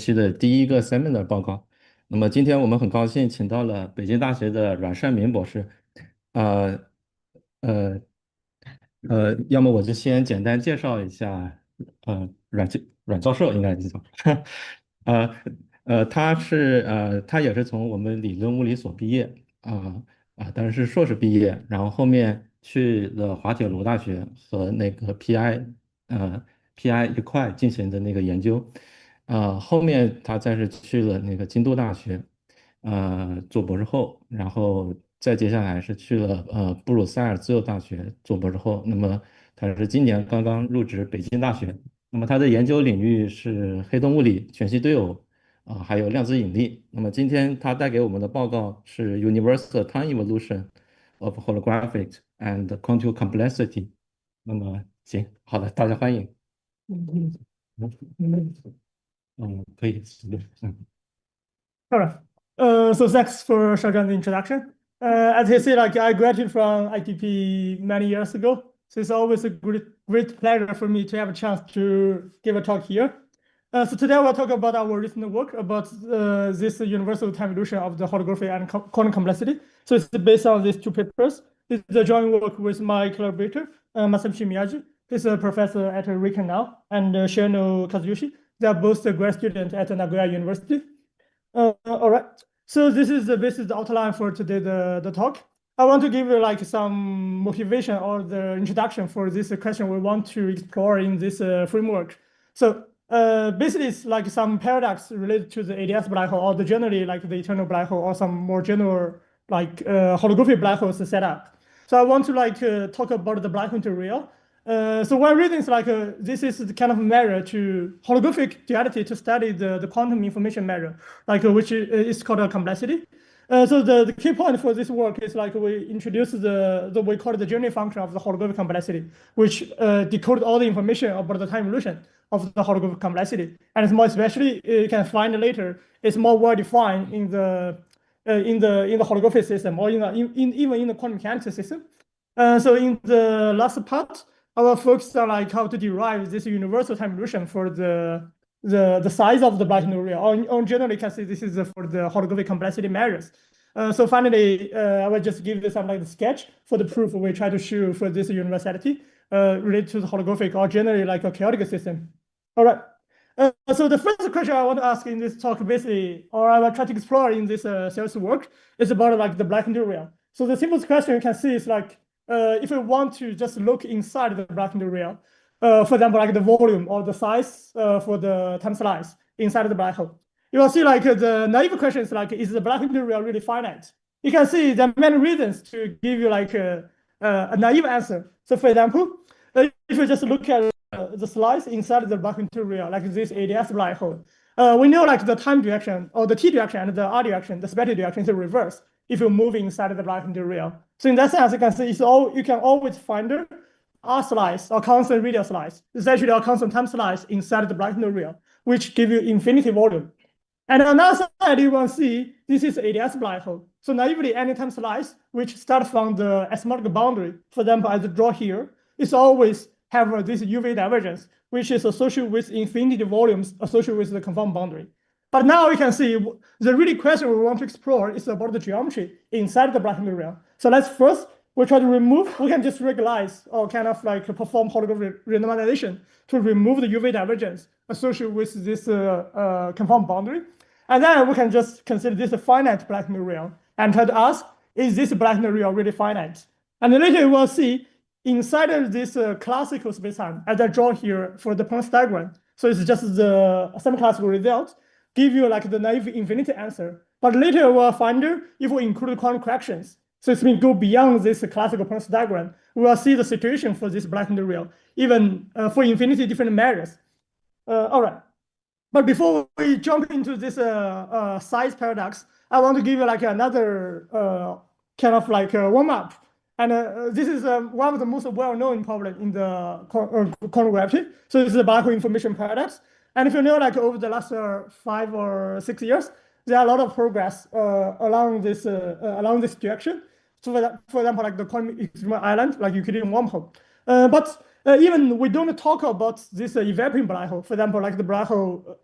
期的第一个 seminar 报告。那么今天我们很高兴请到了北京大学的阮善明博士。呃呃要么我就先简单介绍一下，阮教授应该是叫，呃他也是从我们理论物理所毕业当然是硕士毕业，然后后面去了滑铁卢大学和那个 PI 一块进行的那个研究，后面他再是去了那个京都大学，做博士后，然后再接下来是去了布鲁塞尔自由大学做博士后。那么他是今年刚刚入职北京大学。那么他的研究领域是黑洞物理、全息对偶还有量子引力。那么今天他带给我们的报告是 Universal Time Evolution of Holographic and Quantum Complexity。那么行，好的，大家欢迎。可以，All right. So thanks for Shagan's introduction. As he said, like I graduated from ITP many years ago, so it's always a great pleasure for me to have a chance to give a talk here. So today we'll talk about our recent work about this universal time evolution of the holography and quantum complexity. So it's based on these two papers. It's a joint work with my collaborator, Masamichi Miyaji. He's a professor at Riken now, and Shino Kazuyoshi. They are both a grad student at Nagoya University. All right. So this is the outline for today, the talk. I want to give you like some motivation or the introduction for this question we want to explore in this framework. So basically, it's like some paradox related to the ADS black hole or the generally like the eternal black hole or some more general like holographic black holes setup. So I want to like talk about the black hole real. So one reason is like this is the kind of measure to holographic duality to study the quantum information measure, like which is called a complexity. So the key point for this work is like we introduce we call it the journey function of the holographic complexity, which decodes all the information about the time evolution of the holographic complexity. And it's more especially you can find later it's more well defined in the holographic system or even in the quantum mechanics system. So in the last part, I will focus on like how to derive this universal time evolution for the size of the black hole real. Or generally, you can see this is for the holographic complexity measures. So finally, I will just give you some like the sketch for the proof we try to show for this universality related to the holographic or generally like a chaotic system. All right. So the first question I want to ask in this talk, basically, or I will try to explore in this sales work, is about like the black hole real. So the simplest question you can see is like, if we want to just look inside the black hole real, for example, like the volume or the size for the time slice inside the black hole, you will see like the naive question is like, is the black hole real really finite? You can see there are many reasons to give you like a naive answer. So for example, if you just look at the slice inside the black hole real, like this ADS black hole, we know like the time direction or the t direction and the r direction, the spectral direction is the reverse if you move inside the black hole real. So in that sense, you can see you can always find r slice or constant radial slice. It's actually a constant time slice inside the black hole real, which give you infinity volume. And on the other side, you will see this is ADS black hole. So naively, any time slice which starts from the asymptotic boundary, for example, as I draw here, it's always have this UV divergence, which is associated with infinity volumes associated with the conformal boundary. But now we can see the really question we want to explore is about the geometry inside the black hole real. So let's first, we try to remove, we can just regularize or kind of like perform holographic randomization to remove the UV divergence associated with this conformal boundary. And then we can just consider this a finite black hole real and try to ask, is this black hole real really finite? And then later we will see inside of this classical spacetime, as I draw here for the Ponce diagram, so it's just the semi-classical result, give you like the naive infinity answer. But later we'll find if we include quantum corrections, so it's been go beyond this classical Ponce diagram, we will see the situation for this black hole real, even for infinity different measures. All right. But before we jump into this size paradox, I want to give you like another kind of like warm-up. And this is one of the most well-known problems in the quantum gravity. So this is the black hole information paradox. And if you know, like over the last 5 or 6 years, there are a lot of progress along this direction. So for example, like the quantum experiment island, like Euclidean wormhole. But even we don't talk about this evaporating black hole. For example, like the black hole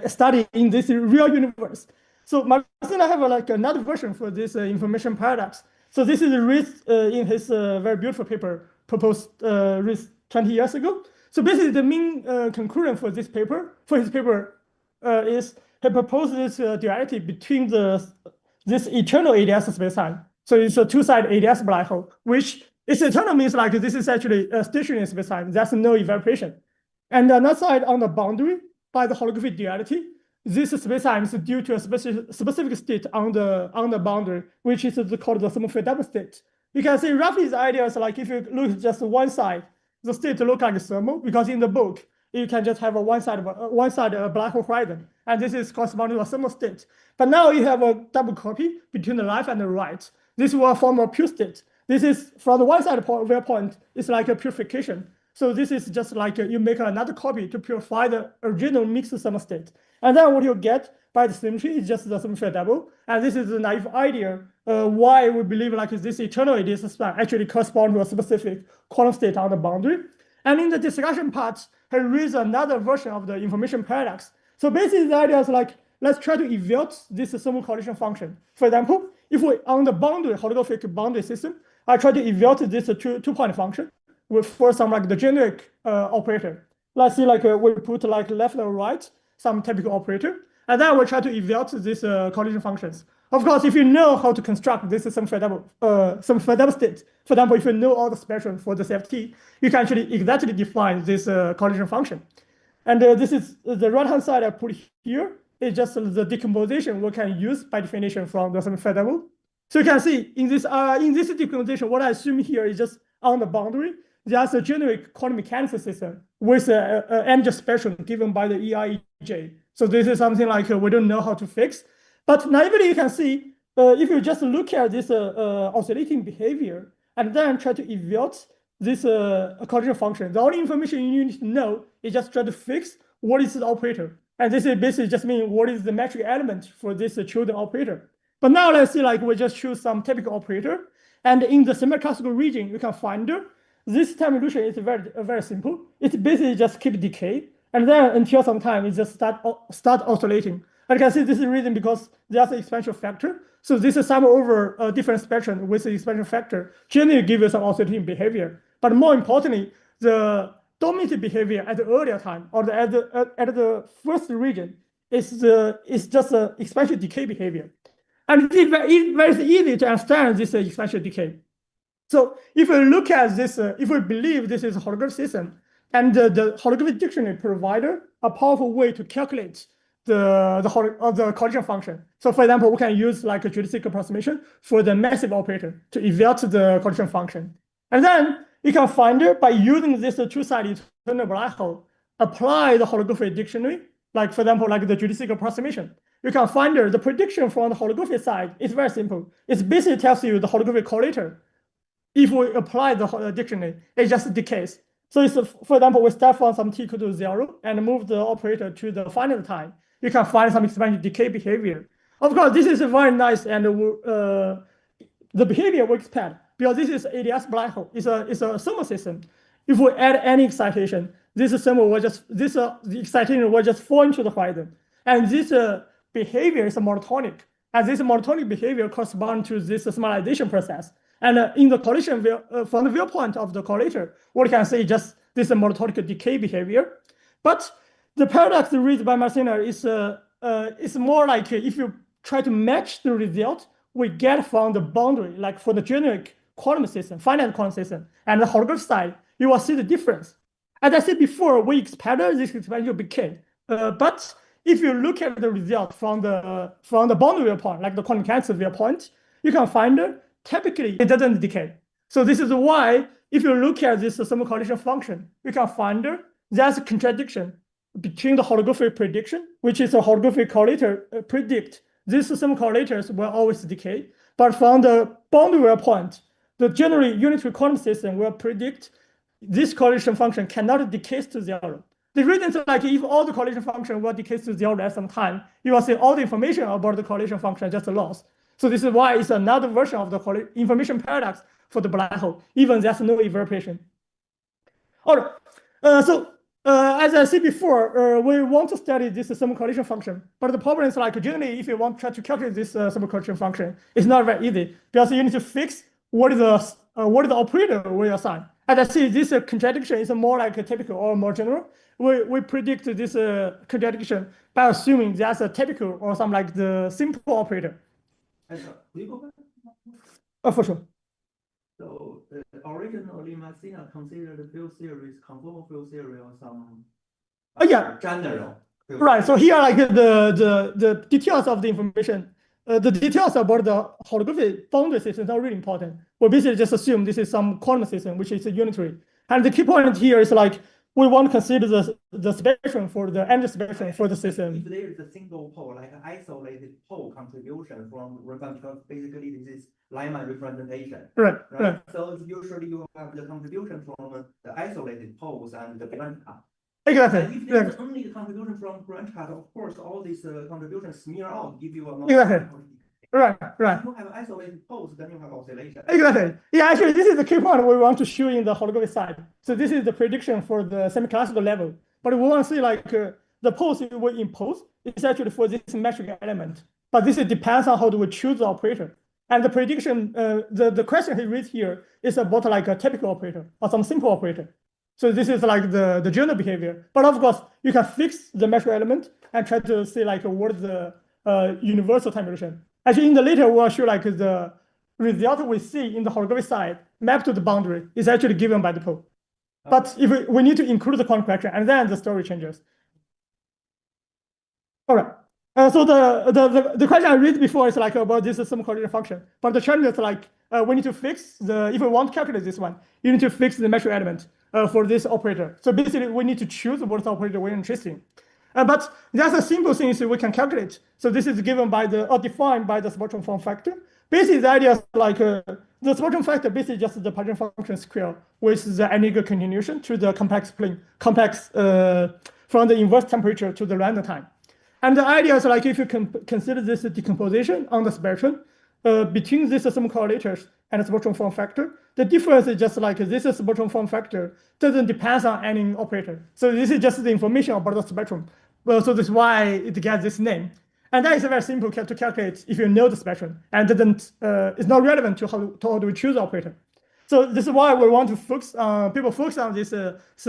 study in this real universe. So Marcin have like another version for this information paradox. So this is Rees in his very beautiful paper proposed Rees 20 years ago. So basically the main conclusion for this paper, is he proposed this duality between this eternal ADS spacetime. So it's a two-sided ADS black hole, which its eternal means like this is actually a stationary spacetime. There's no evaporation. And another side on the boundary by the holographic duality, this spacetime is due to a specific state on the boundary, which is called the thermofeedback state. You can see roughly the idea is like if you look at just one side, the state look like thermal, because in the book, you can just have a one side black hole horizon, and this is corresponding to a thermal state. But now you have a double copy between the left and the right. This will form a pure state. This is from the one side viewpoint, it's like a purification. So this is just like you make another copy to purify the original mixed thermal state. And then what you get by the symmetry is just the symmetry double. And this is the naive idea why we believe like this eternal ADS spectrum actually corresponds to a specific quantum state on the boundary. And in the discussion part, I raise another version of the information paradox. So basically the idea is like, let's try to evaluate this thermal correlation function. For example, if we on the boundary, holographic boundary system, I try to evaluate this two-point function for some like the generic operator. Let's see like we put like left or right, some typical operator, and then we'll try to evaluate these correlation functions. Of course, if you know how to construct this some feedback state, for example, if you know all the spectrum for the CFT, you can actually exactly define this correlation function. And this is the right-hand side I put here is just the decomposition we can use by definition from the some feedback. So you can see in this decomposition, what I assume here is just on the boundary, there's a generic quantum mechanics system with an energy spectrum given by the EIJ. So this is something like we don't know how to fix. But naively, you can see if you just look at this oscillating behavior and then try to evaluate this correlation function, the only information you need to know is just try to fix what is the operator. And this is basically just mean what is the metric element for this chosen operator. But now let's see, like we just choose some typical operator. And in the semi-classical region, you can find this time illusion is very simple. It's basically just keep decay. And then until some time, it just start oscillating. And you can see this is the reason because there's an expansion factor. So this is sum over a different spectrum with the expansion factor generally give you some oscillating behavior. But more importantly, the dominant behavior at the earlier time or at the first region is just an expansion decay behavior. And it's very easy to understand this expansion decay. So if we look at this, if we believe this is a holographic system, and the holographic dictionary provider a powerful way to calculate the correlation function. So for example, we can use like a geodesic approximation for the massive operator to evaluate the correlation function. And then you can find it by using this two-sided eternal black hole, apply the holographic dictionary, like for example, like the geodesic approximation. You can find the prediction from the holographic side. It's very simple. It basically tells you the holographic correlator. If we apply the dictionary, it just decays. So it's, for example, we start from some t equal to 0 and move the operator to the final time. You can find some expansion decay behavior. Of course, this is very nice, and the behavior works bad because this is ADS black hole. It's a thermal system. If we add any excitation, the excitation will just fall into the horizon, and this behavior is monotonic. And this monotonic behavior corresponds to this smallization process. And in the correlation, from the viewpoint of the correlator, what you can say is just this monotonic decay behavior. But the paradox raised by Marcina is more like if you try to match the result we get from the boundary, like for the generic quantum system, finite quantum system, and the holographic side, you will see the difference. As I said before, we expect this expansion decay. But if you look at the result from the boundary viewpoint, like the quantum mechanics viewpoint, you can find typically it doesn't decay. So this is why if you look at this thermal correlation function, you can find there's a contradiction between the holographic prediction, which is a holographic correlator predict these thermal correlators will always decay. But from the boundary viewpoint, the generally unitary quantum system will predict this correlation function cannot decay to 0. The reason is like if all the correlation function will decay to 0 at some time, you will see all the information about the correlation function just lost. So this is why it's another version of the information paradox for the black hole, even there's no evaporation. All right. As I said before, we want to study this semi-correlation function, but the problem is like generally, if you want to try to calculate this semi-correlation function, it's not very easy because you need to fix what is the operator we assign. As I see, this contradiction is more like a typical or more general. We predict this contradiction by assuming that's a typical or some like the simple operator. Could you go back? Oh, for sure. So originally, Messina considered the field theory is conformal field theory or some Yeah. general. Right. So here, like the details of the information, the details about the holographic boundary system is not really important. We basically just assume this is some quantum system, which is a unitary. And the key point here is like we want to consider the spectrum for the energy spectrum for the system. If there is a single pole, like an isolated pole contribution from because basically this is Lyman representation. Right. Right. So usually you have the contribution from the isolated poles and the branch path. Exactly. And if there's only the contribution from branch path, of course, all these contributions smear out, give you a Exactly. Right. Right. If you have isolated poles, then you have oscillation. Exactly. Yeah, actually, this is the key point we want to show in the holographic side. So this is the prediction for the semi-classical level. But we want to see like the pose we impose is actually for this metric element. But this depends on how do we choose the operator. And the prediction, the question he raised here is about like a typical operator or some simple operator. So this is like the general behavior. But of course, you can fix the metric element and try to see like what is the universal time relation. Actually, in the later, we'll show like the result we see in the holographic side mapped to the boundary is actually given by the pole. But if we need to include the quantum correction, and then the story changes. All right. So the question I read before is like about this semi-correlation function. But the challenge is like we need to fix if we want to calculate this one, you need to fix the metric element for this operator. So basically, we need to choose what operator we're interested in. But there's a simple thing we can calculate. So this is given by or defined by the spectrum form factor. Basically, the idea is like the spectrum factor basically just the partition function square with the integral continuation to the complex plane, from the inverse temperature to the random time. And the idea is like if you can consider this decomposition on the spectrum between these semi-correlators and the spectrum form factor, the difference is just like this spectrum form factor doesn't depend on any operator. So this is just the information about the spectrum. Well, so that's why it gets this name. And that is very simple to calculate if you know the spectrum and it's not relevant to how do we choose the operator. So this is why we want to focus people focus on this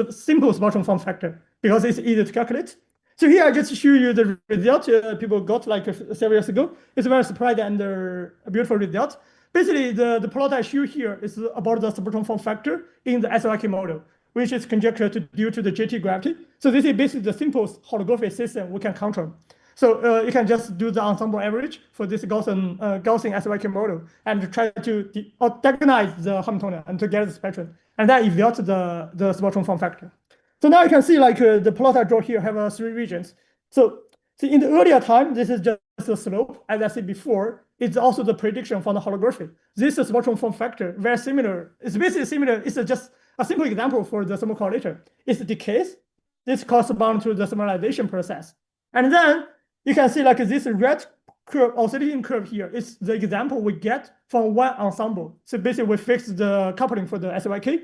simple spectrum form factor because it's easy to calculate. So here I just show you the result people got like several years ago. It's a very surprising and a beautiful result. Basically, the plot I show here is about the spectrum form factor in the SYK model, which is conjectured due to the JT gravity. So this is basically the simplest holographic system we can control. So you can just do the ensemble average for this Gaussian SYK model and try to diagonalize the Hamiltonian and to get the spectrum, and then evaluate the spectrum form factor. So now you can see like the plot I draw here have 3 regions. So in the earlier time, this is just the slope, as I said before. It's also the prediction from the holography. This is spectrum form factor, very similar. It's basically similar. It's just a simple example for the semi-correlator. It's decays. This corresponds to the summarization process. And then you can see like this red curve, oscillating curve here is the example we get from one ensemble. So basically we fix the coupling for the SYK.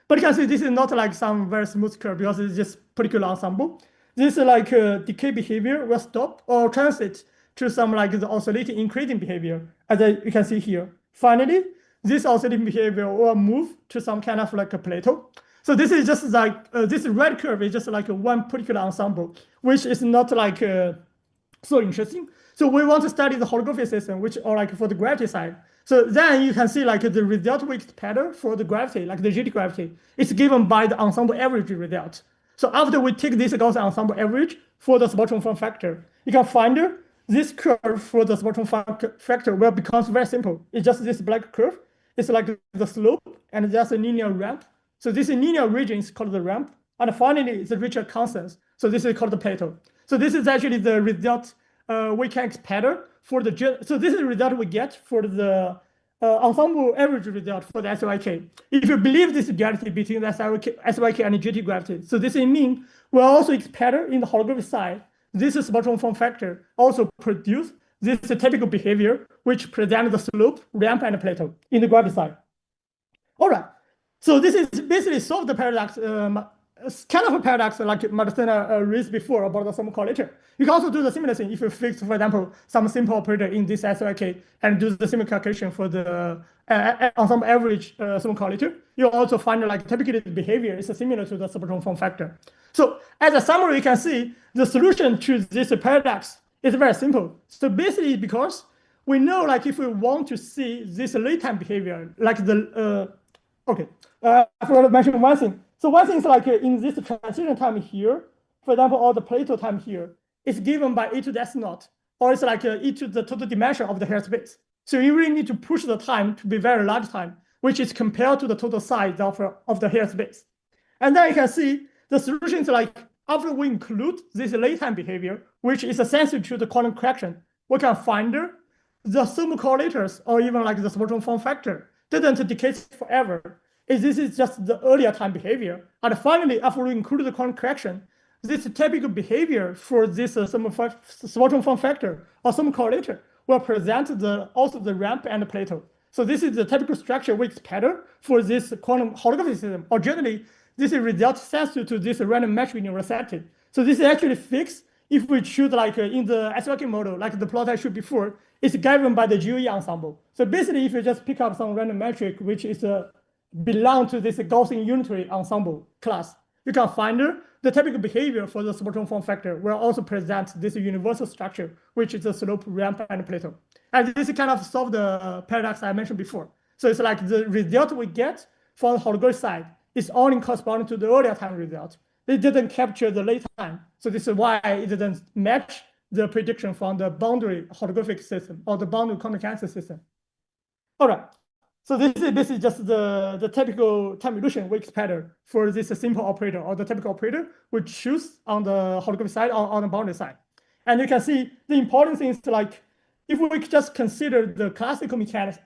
But you can see this is not like some very smooth curve because it's just particular ensemble. This is like decay behavior will stop or transit to some like the oscillating increasing behavior, as you can see here. Finally, this oscillating behavior will move to some kind of like a plateau. So this is just like, this red curve is just like one particular ensemble, which is not like so interesting. So we want to study the holographic system, which are like for the gravity side. So then you can see like the result we expect for the gravity, like the GT gravity, it's given by the ensemble average result. So after we take this Gaussian ensemble average for the spectrum form factor, you can find this curve for the spectrum factor will become very simple. It's just this black curve. It's like the slope and just a linear ramp. So this linear region is called the ramp. And finally, it's a richer constant. So this is called the plateau. So this is actually the result we can expect for the, so this is the result we get for the ensemble average result for the SYK. If you believe this duality between the SYK and the GT gravity, so this means we'll also expect in the holographic side, this spectrum form factor also produce this typical behavior, which presents the slope, ramp, and plateau in the gravity side. All right. So this is basically solve the paradox kind of a paradox like Martina raised before about the sum correlator. You can also do the similar thing if you fix, for example, some simple operator in this SYK and do the similar calculation for the ensemble average sum correlator. You also find like typically the behavior is similar to the subtrone form factor. So as a summary, you can see the solution to this paradox is very simple. So basically because we know like if we want to see this late time behavior, like the, I forgot to mention one thing. So one thing is like in this transition time here, for example, all the Plato time here is given by e to the s naught, or it's like e to the total dimension of the Hare space. So you really need to push the time to be very large time, which is compared to the total size of the Hare space. And then you can see the solution is like after we include this late time behavior, which is sensitive to the quantum correction, we can find the sum correlators or even like the subtrone form factor didn't decay forever. This is just the earlier time behavior. And finally, after we include the quantum correction, this typical behavior for this subtrone form factor or sum correlator will present also the ramp and the plateau. So this is the typical structure we expect for this quantum holographic system. Or generally, this is result sensitive to this random match universality. So this is actually fixed if we choose like in the SYK model, like the plot I showed before, it's given by the GOE ensemble. So basically, if you just pick up some random metric, which is belong to this Gaussian unitary ensemble class, you can find the typical behavior for the subtrone form factor will also present this universal structure, which is the slope, ramp, and plateau. And this kind of solve the paradox I mentioned before. So it's like the result we get from the holographic side is only corresponding to the earlier time result. It didn't capture the late time. So this is why it didn't match the prediction from the boundary holographic system or the boundary quantum mechanics system. All right. So this is basically just the typical time illusion we expect for this simple operator or the typical operator we choose on the holographic side or on the boundary side. And you can see the important thing is like, if we just consider the classical mechanics,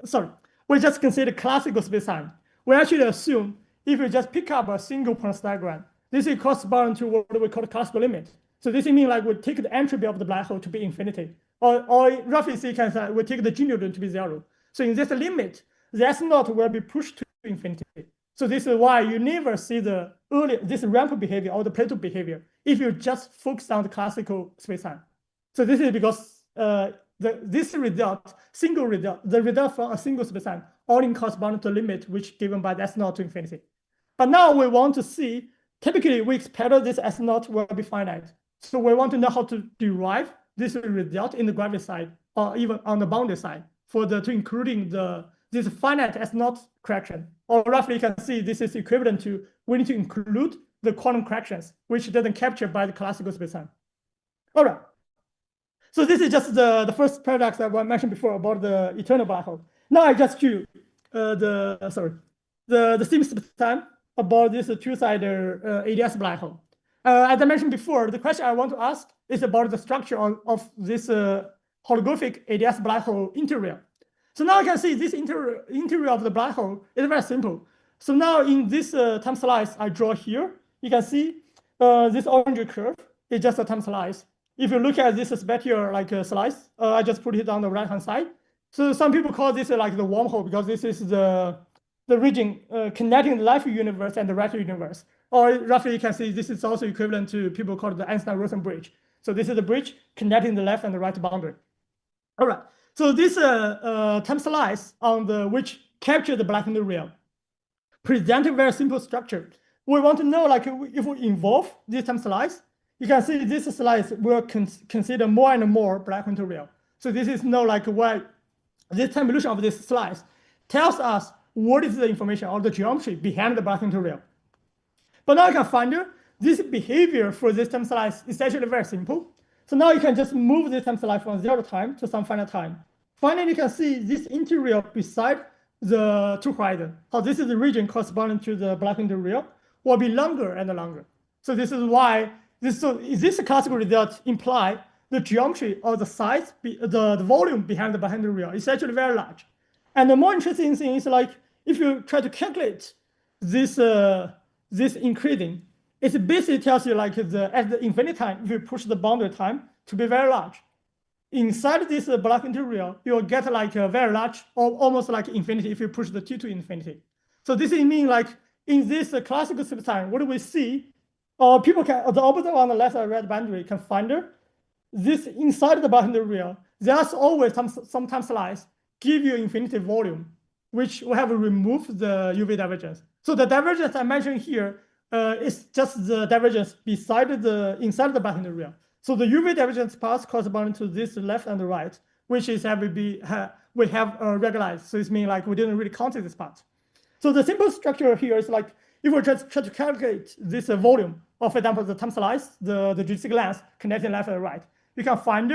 we just consider classical spacetime, we actually assume if you just pick up a single point diagram, this is corresponding to what we call the classical limit. So this means like we take the entropy of the black hole to be infinity, or roughly speaking, we take the G newton to be 0. So in this limit, the S naught will be pushed to infinity. So this is why you never see this ramp behavior or the plateau behavior if you just focus on the classical spacetime. So this is because this result, the result from a single spacetime only corresponds to the limit which given by the S naught to infinity. But now we want to see, typically we expect this S naught will be finite. So we want to know how to derive this result in the gravity side or even on the boundary side to including this finite S naught correction. Or roughly you can see this is equivalent to we need to include the quantum corrections, which doesn't capture by the classical spacetime. All right. So this is just the first paradox that I mentioned before about the eternal black hole. Now I just do the same spacetime about this two-sided ADS black hole. As I mentioned before, the question I want to ask is about the structure of this holographic ADS black hole interior. So now you can see this interior of the black hole is very simple. So now in this time slice I draw here, you can see this orange curve is just a time slice. If you look at this spectral like slice, I just put it on the right-hand side. So some people call this like the wormhole because this is the region connecting the left universe and the right universe. Or roughly you can see this is also equivalent to people call it the Einstein-Rosen bridge. So this is the bridge connecting the left and the right boundary. All right. So this time slice on which capture the black material present a very simple structure. We want to know like if we involve this time slice, you can see this slice will consider more and more black material. So this is like why this time illusion of this slice tells us what is the information or the geometry behind the black material. But now you can find this behavior for this time slice is actually very simple. So now you can just move this time slice from 0 time to some finite time. Finally, you can see this interior beside the two horizon. How this is the region corresponding to the black interior will be longer and longer. So this is why this classical result imply the geometry or the size, the volume behind the black interior is actually very large. And the more interesting thing is like if you try to calculate this increasing, it basically tells you like at the infinite time, if you push the boundary time to be very large. Inside this black interior, you'll get like a very large or almost like infinity if you push the T to infinity. So this is mean like in this classical spacetime, what do we see or people can, the opposite on the left side red boundary can find this inside the boundary real. There's always some time slice give you infinity volume, which we have removed the UV divergence. So the divergence I mentioned here is just the divergence inside the boundary real. So the UV divergence path corresponding to this left and the right, which is we have regularized. So it means like we didn't really count this part. So the simple structure here is like, if we just try to calculate this volume of, for example, the time slice, the geodesic length connecting left and right, you can find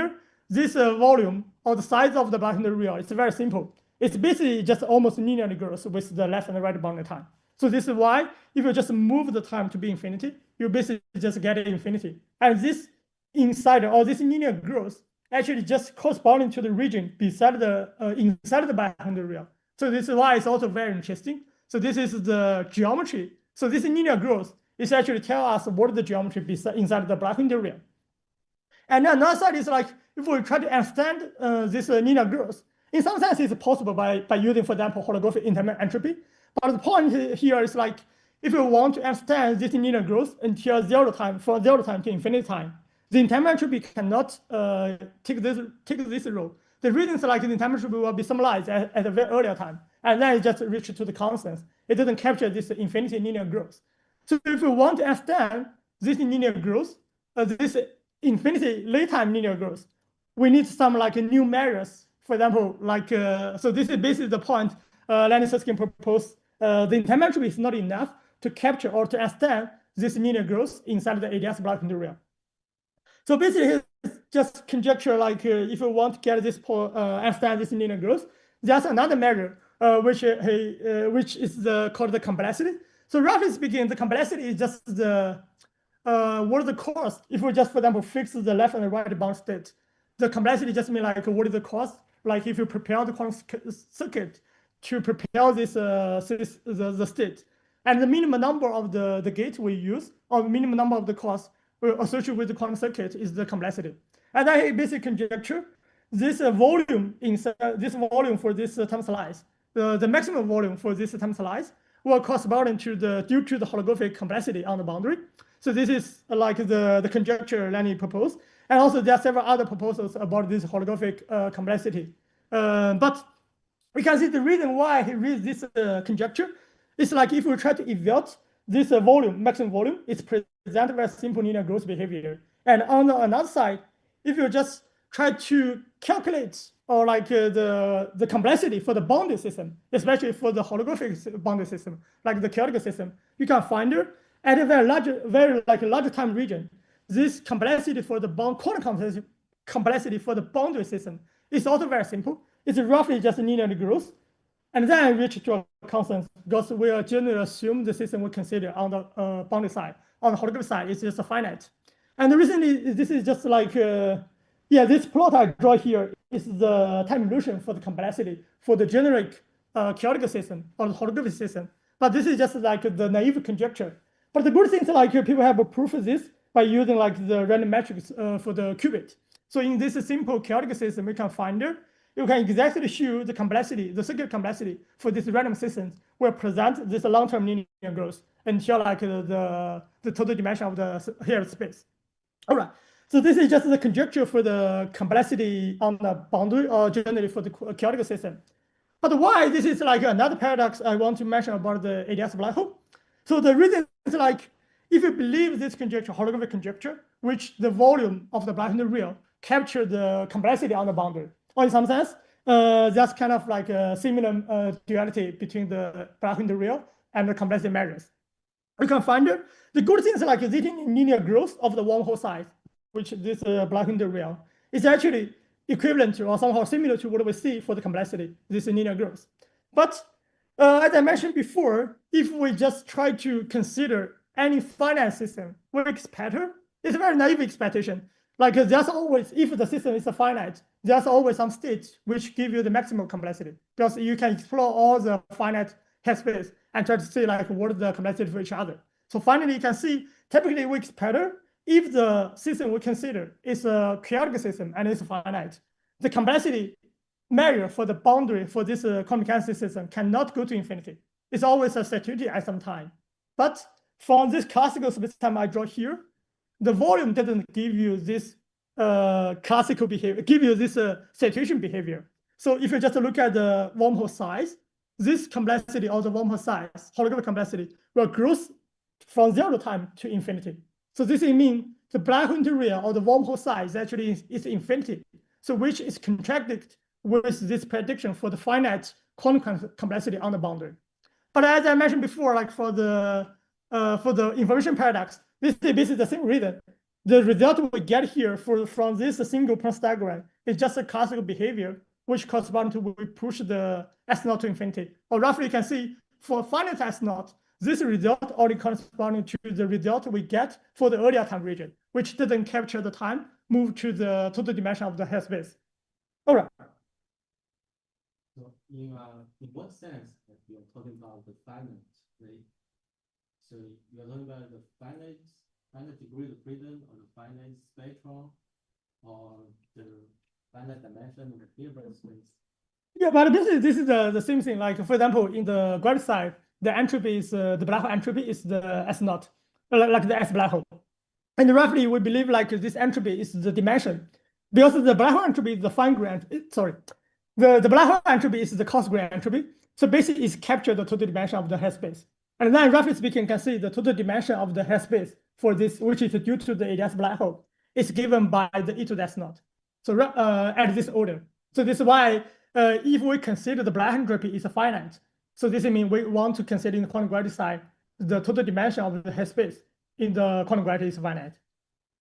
this volume or the size of the boundary real. It's very simple. It's basically just almost linearly grows with the left and the right boundary time. So this is why if you just move the time to be infinity, you basically just get infinity. And this inside or this linear growth actually just corresponding to the region beside the inside the boundary real. So this is why it's also very interesting. So this is the geometry. So this linear growth is actually tell us what is the geometry inside the boundary real. And then another side is like, if we try to understand this linear growth, in some sense it's possible by using, for example, holographic intermittent entropy. But the point here is like, if you want to understand this linear growth until from 0 time to infinity time, the intermittent entropy cannot take this role. The reason is like the intermittent entropy will be summarized at a very earlier time, and then it just reaches to the constants. It doesn't capture this infinity linear growth. So if we want to understand this linear growth, this infinity late time linear growth, we need some like new measures. For example, like so this is basically the point Lenny Susskind proposed. The intermittent entropy is not enough to capture or to understand this linear growth inside the ADS boundary real. So basically, it's just conjecture like if you want to get this understand this linear growth, there's another measure which is called the complexity. So roughly speaking, the complexity is just the what is the cost if we just, for example, fix the left and the right bound state. The complexity just means like what is the cost? Like if you prepare the quantum circuit to prepare this the state, and the minimum number of the gate we use, or minimum number of the costs associated with the quantum circuit is the complexity. And then basic conjecture, this volume for this time slice, the maximum volume for this time slice will correspond to due to the holographic complexity on the boundary. So this is like the conjecture Lenny proposed. And also there are several other proposals about this holographic complexity. But we can see the reason why he reads this conjecture is like if we try to evaluate this maximum volume, it's presented very simple linear growth behavior. And on another side, if you just try to calculate or like the complexity for the boundary system, especially for the holographic boundary system, like the chaotic system, you can find at a very large time region, this complexity for the quantum complexity for the boundary system is also very simple. It's roughly just linear growth, and then reach to a constant because we are generally assume the system we consider on the boundary side. On the holographic side, it's just a finite. And the reason is this is just like, this plot I draw here is the time evolution for the complexity for the generic chaotic system or the holographic system. But this is just like the naive conjecture. But the good thing is like people have proved this by using like the random matrix for the qubit. So in this simple chaotic system, we can find you can exactly show the complexity, the circuit complexity for this random systems will present this long-term linear growth until like the total dimension of the here space. All right, so this is just the conjecture for the complexity on the boundary or generally for the chaotic system. But why this is like another paradox I want to mention about the ADS black hole. So the reason is like, if you believe this conjecture, holographic conjecture, which the volume of the black hole real capture the complexity on the boundary, or in some sense, that's kind of like a similar duality between the black hole real and the complexity measures. You can find the good things like this linear growth of the wormhole size, which this black hole real is actually equivalent to or somehow similar to what we see for the complexity, this linear growth. But as I mentioned before, if we just try to consider any finite system works better, it's a very naive expectation. Like there's always, if the system is a finite, there's always some states which give you the maximum complexity because you can explore all the finite headspace and try to see like what is the complexity for each other. So finally, you can see typically it works better if the system we consider is a chaotic system and it's finite. The complexity measure for the boundary for this quantum mechanics system cannot go to infinity. It's always a certainty at some time. But from this classical spacetime I draw here, the volume doesn't give you this classical behavior, give you this saturation behavior. So if you just look at the wormhole size, this complexity of the wormhole size, holographic complexity, will grow from 0 time to infinity. So this means the black hole interior or the wormhole size actually is infinity. So which is contradicted with this prediction for the finite quantum complexity on the boundary. But as I mentioned before, like for the information paradox, this is basically the same reason. The result we get here from this single Prince diagram is just a classical behavior, which corresponds to we push the S0 to infinity. Or roughly you can see for finite S0, this result only corresponds to the result we get for the earlier time region, which doesn't capture the time moved to the total dimension of the Hell space. All right. So in what sense that you're talking about the finite, right? So you're talking about the finite degree of freedom, or the finite spectral, or the finite dimension of the Hilbert space? Yeah, but this is the same thing. Like for example, in the gravity side, the entropy is the black hole entropy is the S0, like the S black hole. And roughly we believe like this entropy is the dimension, because the black hole entropy is the fine grain. The black hole entropy is the coarse grain entropy. So basically it's captured the total dimension of the Hell space. And then roughly speaking, you can see the total dimension of the Hell space for this, which is due to the ADS black hole, is given by the e to the S0. So at this order. So this is why if we consider the black hole entropy is finite, so this means we want to consider in the quantum gravity side, the total dimension of the Hell space in the quantum gravity is finite.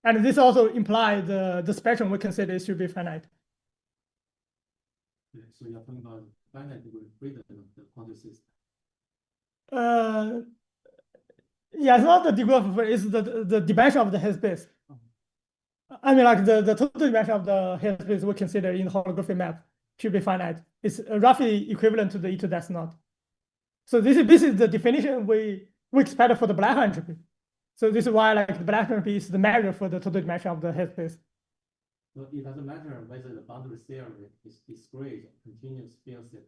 And this also implies the spectrum we consider should be finite. Okay, so you're talking about finite degree of freedom of the quantum system. Yeah, it's not the degree of freedom, it's the dimension of the Hell space. I mean, like the total dimension of the Hell space we consider in the holographic map should be finite. It's roughly equivalent to the e to the S0. So this is the definition we expect for the black hole entropy. So this is why like the black hole entropy is the measure for the total dimension of the Hell space. So it doesn't matter whether the boundary theory is discrete, continuous, field set.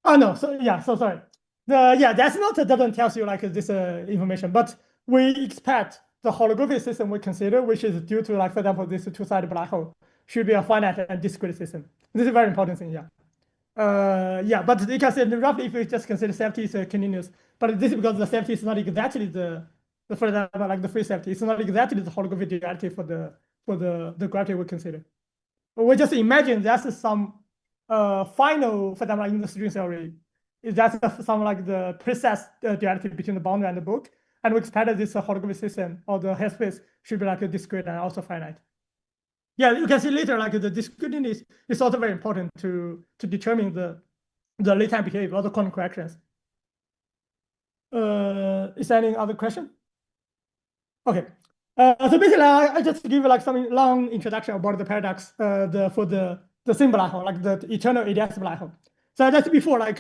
Oh no, so yeah, so sorry. The S0 doesn't tell you like this information, but we expect the holographic system we consider, which is due to like for example this two-sided black hole, should be a finite and discrete system. This is a very important thing, yeah. Yeah, but you can say roughly if we just consider safety is continuous, but this is because the safety is not exactly the for example like the free safety, it's not exactly the holographic duality for the gravity we consider. But we just imagine that's some final, for example, in the string theory, is that some like the precise duality between the boundary and the book, and we expect this holographic system or the Hell space should be like a discrete and also finite. Yeah, you can see later like the discreteness is also very important to determine the late time behavior or the quantum corrections. Is there any other question? Okay. So basically, I just give like some long introduction about the paradox for the same black hole, like the eternal ADS black hole. So as I said before, like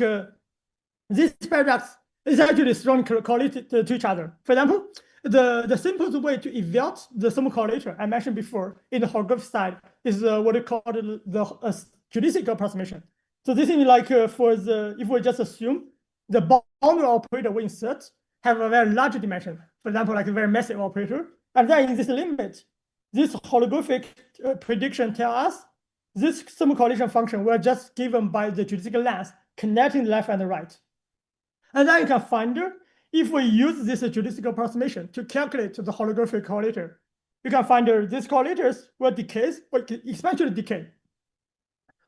this paradox is actually strongly correlated to each other. For example, the simplest way to evaluate the thermal correlator I mentioned before in the holographic side is what we call the judicial approximation. So this is like if we just assume the boundary operator we insert have a very large dimension, for example, like a very massive operator, and then in this limit, this holographic prediction tells us this thermal correlation function were just given by the judicial length connecting the left and the right. And then you can find if we use this judicial approximation to calculate the holographic correlator, you can find these correlators will decay, or exponentially decay,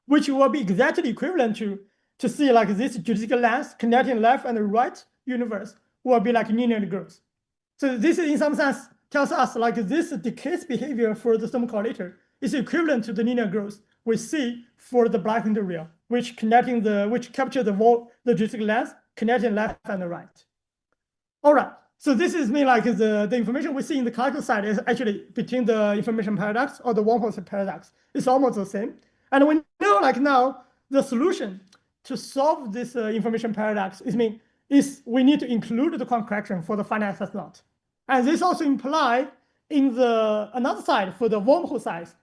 which will be exactly equivalent to see like this judicial length connecting left and right universe will be like linear growth. So this in some sense tells us like this decay behavior for the thermal correlator is equivalent to the linear growth we see for the black interior, which capture the judicial length connecting left and the right. All right, so this is mean like the information we see in the classical side is actually between the information paradox or the wormhole paradox. It's almost the same. And we know like now the solution to solve this information paradox is we need to include the quantum correction for the finite S0. And this also implies in the another side for the wormhole size,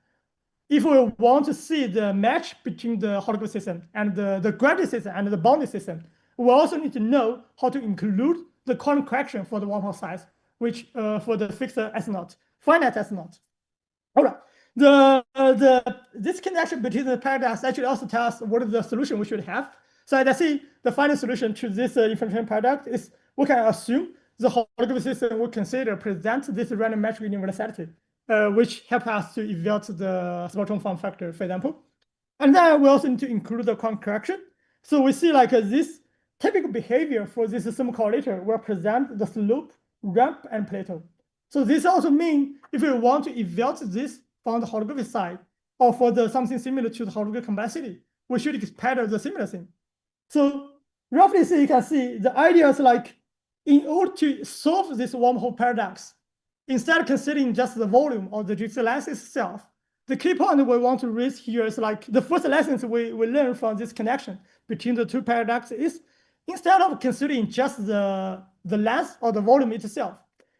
if we want to see the match between the holographic system and the gravity system and the boundary system, we also need to know how to include the quantum correction for the wormhole size, which for the fixed S0, finite S0. All right. This connection between the paradox actually also tells us what is the solution we should have. So as I see, the final solution to this information paradox is we can assume the holographic system we consider presents this random metric universality, which help us to evaluate the spectral form factor, for example. And then we also need to include the quantum correction. So we see like this typical behavior for this system correlator will present the slope, ramp, and plateau. So this also means if we want to evaluate this from the holographic side, or for the something similar to the holographic complexity, we should expect the similar thing. So roughly, so you can see the idea is like, in order to solve this wormhole paradox, instead of considering just the volume of the geodesic length itself, the key point we want to raise here is like the first lessons we learn from this connection between the two paradoxes is instead of considering just the length or the volume itself,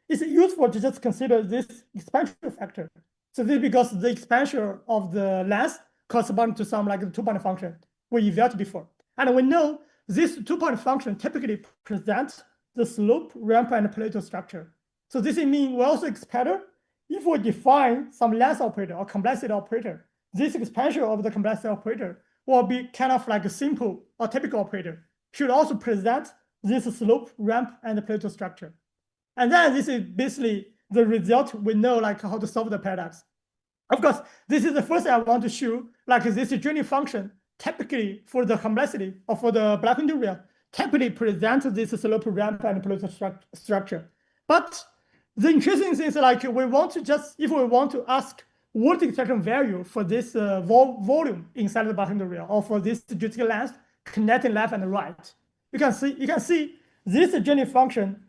it's useful to just consider this expansion factor. So this is because the expansion of the length corresponds to some like the 2-point function we evaluated before. And we know this 2-point function typically presents the slope, ramp, and plateau structure. So this means we also expect if we define some length operator or complexity operator, this expansion of the complexity operator will be kind of like a simple or typical operator, should also present this slope, ramp, and plateau structure. And then this is basically the result we know like how to solve the paradox. Of course, this is the first thing I want to show, like this journey function typically for the complexity or for the black interior typically presents this slope, ramp, and plateau structure. But the interesting thing is like we want to just, if we want to ask what the expectation value for this volume inside the black interior or for this geodesic length connecting left and right, you can see this journey function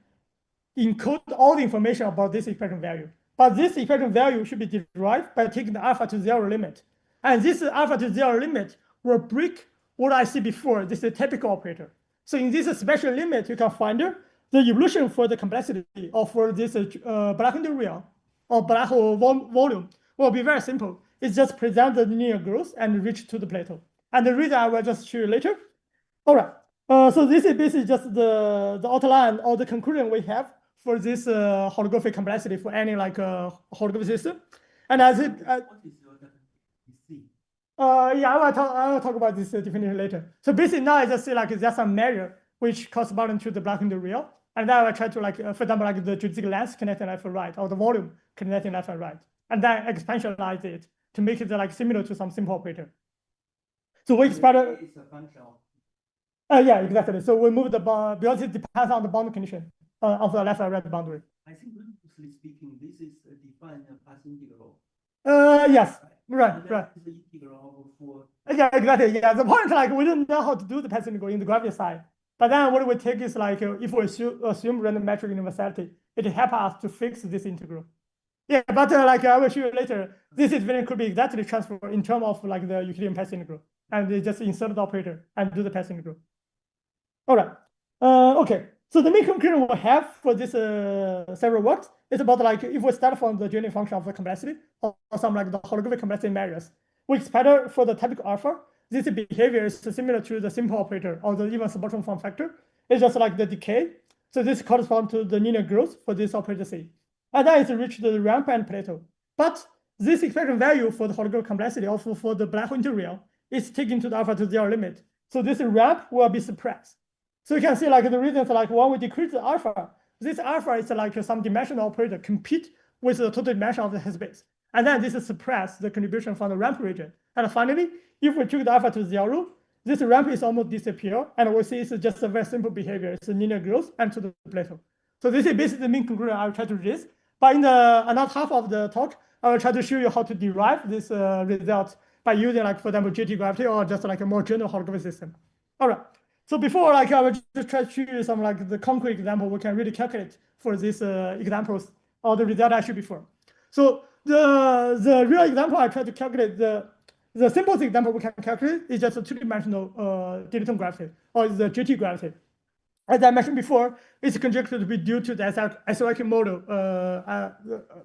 encode all the information about this expression value. But this expression value should be derived by taking the alpha to 0 limit. And this alpha to 0 limit will break what I see before, this is a typical operator. So in this special limit, you can find the evolution for the complexity or for this black interior or black hole volume will be very simple. It's just present the linear growth and reach to the plateau. And the reason I will just show you later. All right. So this is basically just the outline or the conclusion we have for this holographic complexity for any like holographic system. And as it, yeah, I will talk about this definition later. So basically now I just say like there's some measure which correspond to the black interior, and then I will try to like, for example, like the geodesic length connecting left and right, or the volume connecting left and right, and then expansionize it to make it like similar to some simple operator. So we expect it's a function of. Yeah, exactly. So we move the because it depends on the boundary condition of the left and right boundary. I think loosely speaking, this is defined as path integral. Yes, right. Is the integral for. Yeah, exactly. Yeah, the point like we don't know how to do the path integral in the gravity side, but then what we take is like if we assume random metric universality, it helps us to fix this integral. Yeah, but like I will show you later, this event could be exactly transferred in terms of like the Euclidean path integral, and they just insert the operator and do the path integral. All right. Okay. So the main conclusion we have for this several works is about like if we start from the journey function of the complexity or some like the holographic complexity measures, we expect for the typical alpha, this behavior is similar to the simple operator or the even spectral form factor. It's just like the decay. So this corresponds to the linear growth for this operator C. And then it's reached the ramp and plateau. But this expression value for the holographic complexity also for the black hole interior is taken to the alpha to 0 limit. So this ramp will be suppressed. So you can see like the reasons like when we decrease the alpha, this alpha is like some dimensional operator compete with the total dimension of the space. And then this suppress the contribution from the ramp region. And finally, if we took the alpha to 0, this ramp is almost disappear. And we see it's just a very simple behavior. It's a linear growth and to the plateau. So this is basically the main conclusion I will try to raise. But in the another half of the talk, I will try to show you how to derive this result by using like, for example, GT gravity or just like a more general holographic system. All right. So before, like I will just try to show you some like the concrete example we can really calculate for these examples or the result I showed before. So the real example I try to calculate the simplest example we can calculate is just a two-dimensional dilaton gravity or the GT gravity. As I mentioned before, it's conjectured to be due to the SOIK model,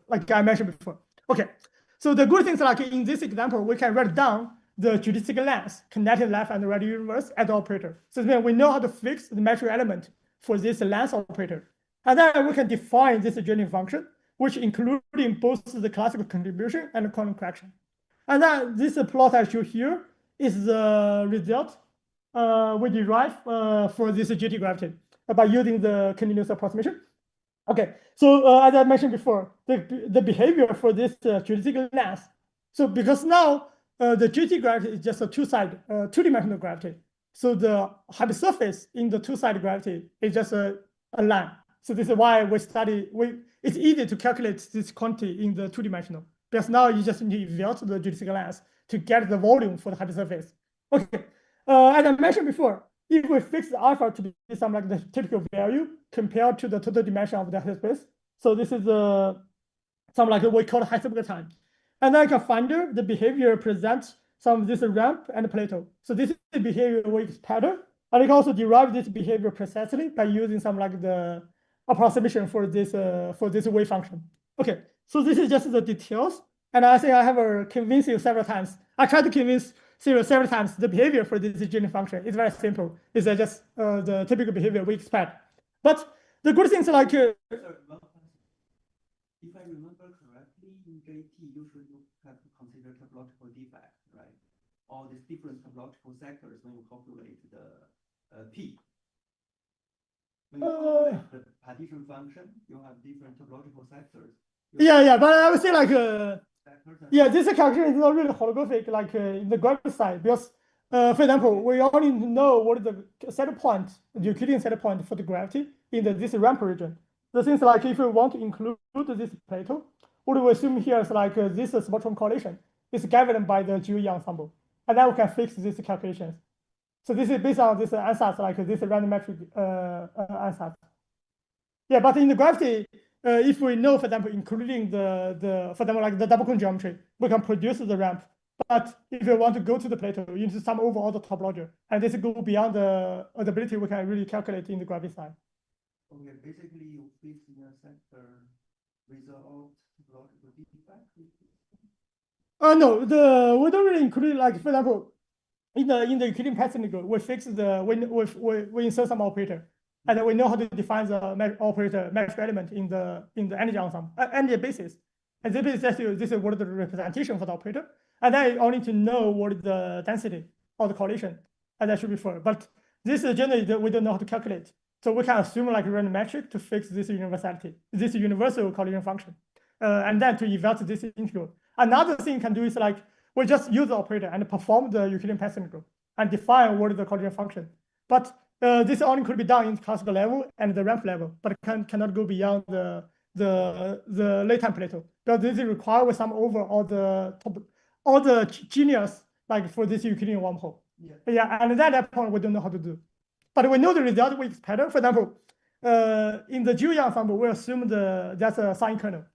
like I mentioned before. Okay, so the good thing is like in this example, we can write down the geodesic length connecting left and right universe as the operator. So then we know how to fix the metric element for this length operator. And then we can define this journey function, which including both the classical contribution and quantum correction. And then this plot I show here is the result we derive for this GT gravity by using the continuous approximation. Okay, so as I mentioned before, the behavior for this geodesic length. So because now the GT gravity is just a two-dimensional gravity. So the hypersurface in the two-side gravity is just a line. So this is why we study, it's easy to calculate this quantity in the two-dimensional, because now you just need to evaluate the geodesic length to get the volume for the hypersurface. Okay, as I mentioned before, if we fix the alpha to be some like the typical value compared to the total dimension of the hyperspace, so this is some like we call hyperbolic time. And then I can find the behavior presents some of this ramp and plateau. So this is the behavior wave pattern. And you can also derive this behavior precisely by using some like the approximation for this wave function. Okay, so this is just the details. And I think I have convinced you several times. I tried to convince you several times the behavior for this journey function is very simple. It's just the typical behavior we expect. But the good things like if I remember correctly, in JT, usually you have to consider topological defect, right? All these different topological sectors when you calculate the P. When you calculate the partition function, you have different topological sectors. Yeah, but I would say like, yeah, this calculation is not really holographic like in the gravity side, because for example, we only know what is the set point, the Euclidean set point for the gravity in this ramp region. The things like if we want to include this plateau, what we assume here is like this spectrum correlation is governed by the GUE ensemble, and then we can fix these calculations. So this is based on this ansatz, like this randometric ansatz. Yeah, but in the gravity, if we know, for example, including for example, like the double cone geometry, we can produce the ramp. But if you want to go to the plateau, you need to sum over all the topology, and this go beyond the ability we can really calculate in the gravity side. Okay, basically you fix the sector without topological defect. No, we don't really include, like for example, in the Euclidean pattern, we fix we insert some operator, and then we know how to define the operator metric element in the energy ensemble, energy basis, and this is what is the representation for the operator, and then you only need to know what is the density or the correlation, and that should be full. But this generally we don't know how to calculate, so we can assume like random metric to fix this universality, this universal collision function, and then to evaluate this integral. Another thing you can do is like we just use the operator and perform the Euclidean pattern group and define what is the collision function. But this only could be done in classical level and the ramp level, but it cannot go beyond the late-time plateau, because this requires some over all the genius like for this Euclidean wormhole. Yeah, and at that point we don't know how to do. But we know the result with pattern. For example, in the GUE ensemble, we assume that's a sine kernel,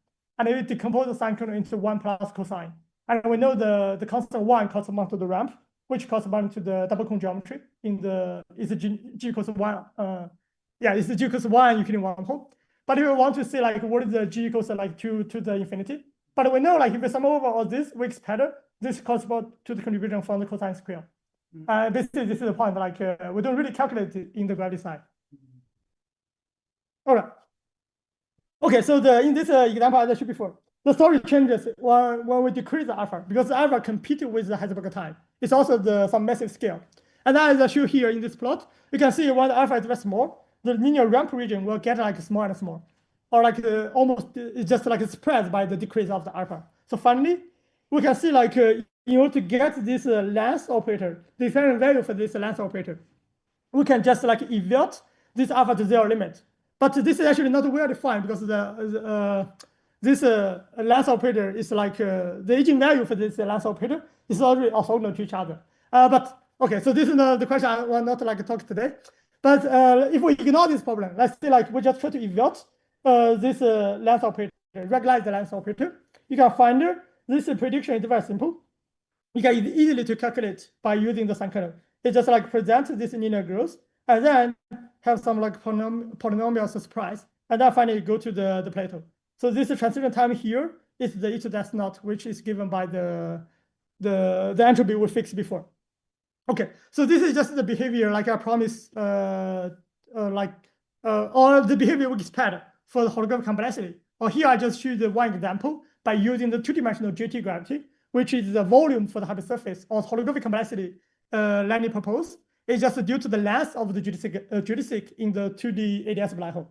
and we decompose the sine kernel into 1 plus cosine. And we know the constant 1 corresponds to the ramp, which corresponds to the double cone geometry it's a G equals 1. It's the G equals 1 Euclidean wormhole. But if we want to say like what is the G equals like 2 to the infinity, but we know like if we sum over all this Weik's pattern, this corresponds to the contribution from the cosine square. Basically, this is the point. Like we don't really calculate it in the gravity side. All right. Okay, so in this example I showed before, the story changes when we decrease the alpha, because the alpha competes with the hyperbolic time. It's also some massive scale. And as I show here in this plot, you can see when the alpha is very small, the linear ramp region will get like small and small, or like almost it's just like spread by the decrease of the alpha. So finally, we can see like in order to get this length operator, the different value for this length operator, we can just like evaluate this alpha to 0 limit. But this is actually not well defined, because this length operator is like the eigenvalue for this length operator is already orthogonal to each other. But okay, so this is the question I will not like talk today. But if we ignore this problem, let's say like we just try to evaluate this length operator, regularize the length operator. You can find this prediction is very simple. You can easily to calculate by using the sine kernel. It just like present this linear growth, and then have some like polynomial surprise, and then finally go to the plateau. So this transition time here is the h naught, which is given by the entropy we fixed before. Okay, so this is just the behavior like I promised like or the behavior we expect for the holographic complexity. Or here I just choose one example by using the two-dimensional JT gravity, which is the volume for the hypersurface or holographic complexity Lenny proposed. It's just due to the length of the geodesic in the 2D ADS black hole.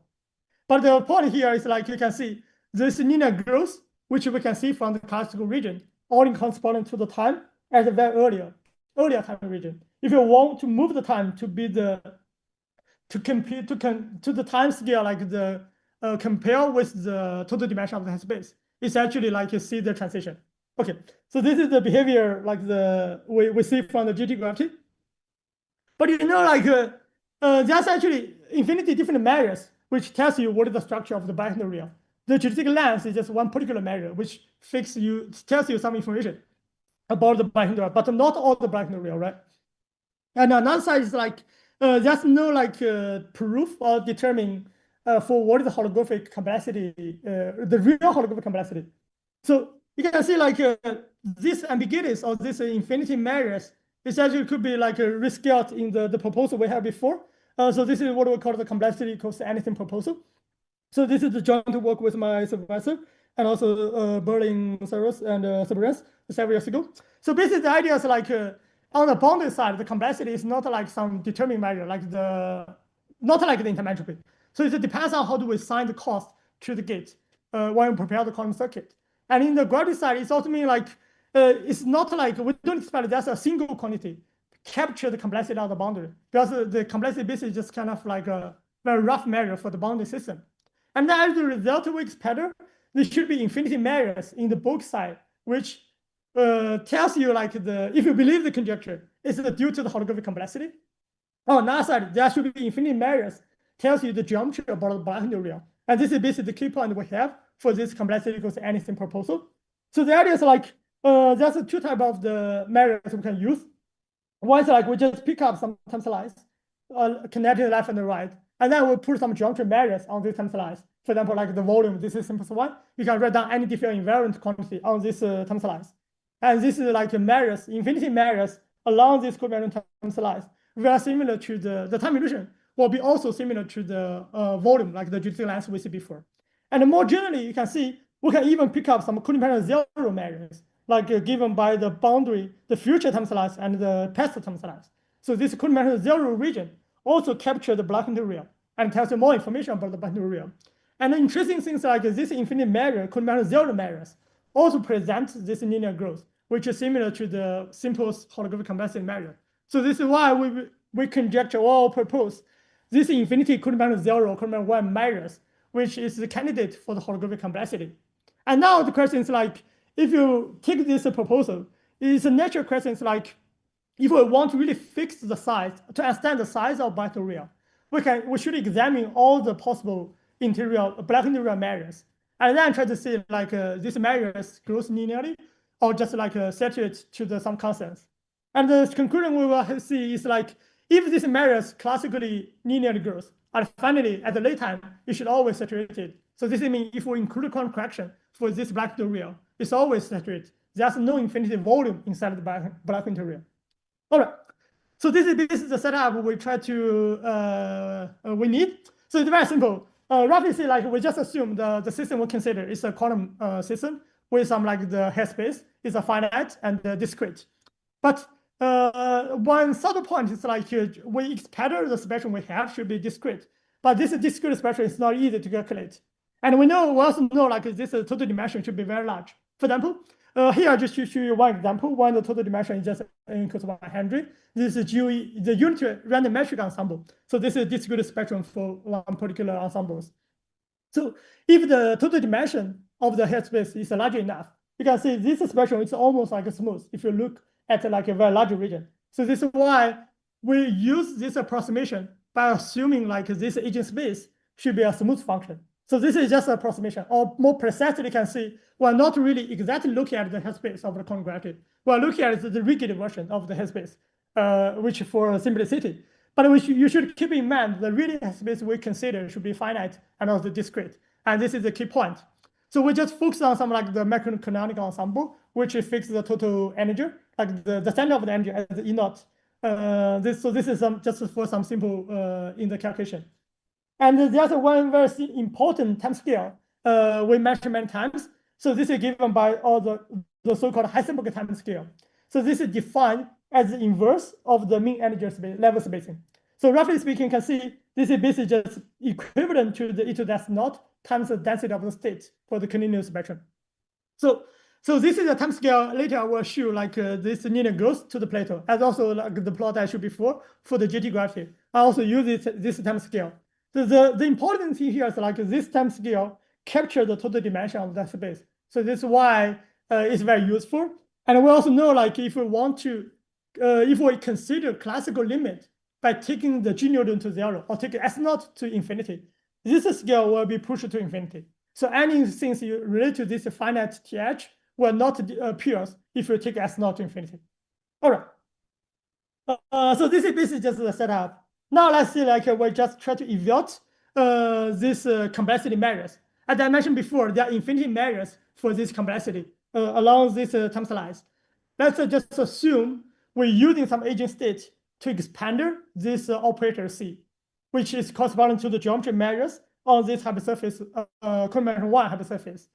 But the point here is like you can see this linear growth, which we can see from the classical region, only corresponding to the time at the very earlier time region. If you want to move the time to be to the time scale like the compare with the total dimension of the space, it's actually like you see the transition. Okay, so this is the behavior like we see from the GT gravity. But you know, like there's actually infinity different measures which tells you what is the structure of the Black-Hole real. The geodesic length is just one particular measure which tells you some information about the Black-Hole real, but not all the Black-Hole real, right? And another side is like there's no like proof or determine for what is the holographic complexity, the real holographic complexity. So you can see like this ambiguities or this infinity measures, it actually could be like rescaled in the proposal we had before. So this is what we call the complexity equals anything proposal. So this is the joint work with my supervisor and also Berlin Severus and Severus several years ago. So basically the idea is like on the boundary side, the complexity is not like some determined measure, like not like the interentropy. So it depends on how do we assign the cost to the gate when we prepare the quantum circuit. And in the gravity side, it's also mean like it's not like we don't expect there's a single quantity capture the complexity of the boundary, because the complexity basically is just kind of like a very rough measure for the boundary system. And then as a result, we expect there should be infinity measures in the bulk side, which tells you like if you believe the conjecture is due to the holographic complexity. On the other side, there should be infinity measures tells you the geometry about the Black-Hole real. And this is basically the key point we have for this complexity equals anything proposal. So the idea is like there's two types of the measures we can use. One is like we just pick up some time slice, connecting the left and the right, and then we put some geometry measures on this time slice. For example, like the volume, this is simplest one. You can write down any different invariant quantity on this time slice. And this is like measures, infinity measures along this codimension time slice. Very similar to the time illusion will be also similar to the volume, like the geodesic length we see before. And more generally, you can see we can even pick up some codimension-zero measures, like given by the boundary, the future time slice and the past time slice. So this codimension-zero region also captures the Black-Hole real and tells you more information about the Black-Hole real. And the interesting things like this infinite measure, codimension-zero measures, also present this linear growth, which is similar to the simplest holographic complexity measure. So this is why we conjecture or propose this infinity codimension-zero, codimension-one measures, which is the candidate for the holographic complexity. And now the question is like, if you take this proposal, it's a natural question is like, if we want to really fix the size, to understand the size of Black-Hole real, we should examine all the possible interior Black-Hole real measures, and then try to see like these measures grows linearly or just like saturate to some constants. And the conclusion we will see is like, if this measures classically linearly grows, and finally at the late time, it should always saturated. So this means if we include quantum correction for this Black-Hole real, it's always saturated. There's no infinity volume inside the Black-Hole real. All right. So this is the setup we try to we need. So it's very simple. Roughly say like we just assume the system we consider is a quantum system with some like the headspace is a finite and discrete. But one subtle point is like we expect the spectrum we have should be discrete, but this discrete spectrum is not easy to calculate. And we also know like this total dimension should be very large. For example, here I just show you one example. One the total dimension is just n equals 100. This is GUE, the unitary random metric ensemble. So this is discrete spectrum for one particular ensembles. So if the total dimension of the headspace is large enough, you can see this spectrum is almost like a smooth if you look at like a very large region. So this is why we use this approximation by assuming like this eigenspace should be a smooth function. So this is just an approximation, or more precisely, you can see we're not really exactly looking at the headspace of the quantum gravity. We're looking at the rigid version of the headspace, which for simplicity. But you should keep in mind the real headspace we consider should be finite and also discrete. And this is the key point. So we just focus on some like the macrocanonical ensemble, which fixes the total energy, like the center of the energy as the E naught. So this is just for some simple in the calculation. And there's one very important time scale we mentioned many times. So this is given by all the so-called Heisenberg time scale. So this is defined as the inverse of the mean energy space, level spacing. So roughly speaking, you can see this is basically just equivalent to the e to the s0 times the density of the state for the continuous spectrum. So this is a time scale. Later I will show like this linear goes to the plateau, as also like the plot I showed before for the GT gravity. I also use this time scale. So the important thing here is like this time scale capture the total dimension of that space. So this is why it's very useful. And we also know like if we want to, if we consider classical limit by taking the G Newton to 0 or take S0 to infinity, this scale will be pushed to infinity. So anything you relate to this finite TH will not appear if you take S0 to infinity. All right. So this is basically just the setup. Now let's see, like we just try to evaluate this complexity measures. As I mentioned before, there are infinity measures for this complexity along this time slice. Let's just assume we're using some agent state to expand this operator C, which is corresponding to the geometry measures on this hypersurface, codimension-one hypersurface.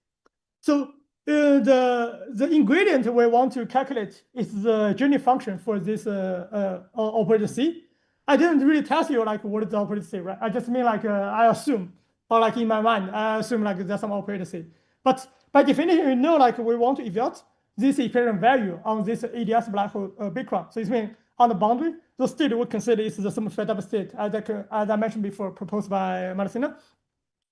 So the ingredient we want to calculate is the journey function for this operator C. I didn't really tell you like what is the operator C, right? I just mean like I assume, or like in my mind, I assume like there's some operator C. But by definition, we know like we want to evaluate this equilibrium value on this ADS black hole background. So it means on the boundary, the state we consider is the sum fed up state, as I mentioned before, proposed by Marcina.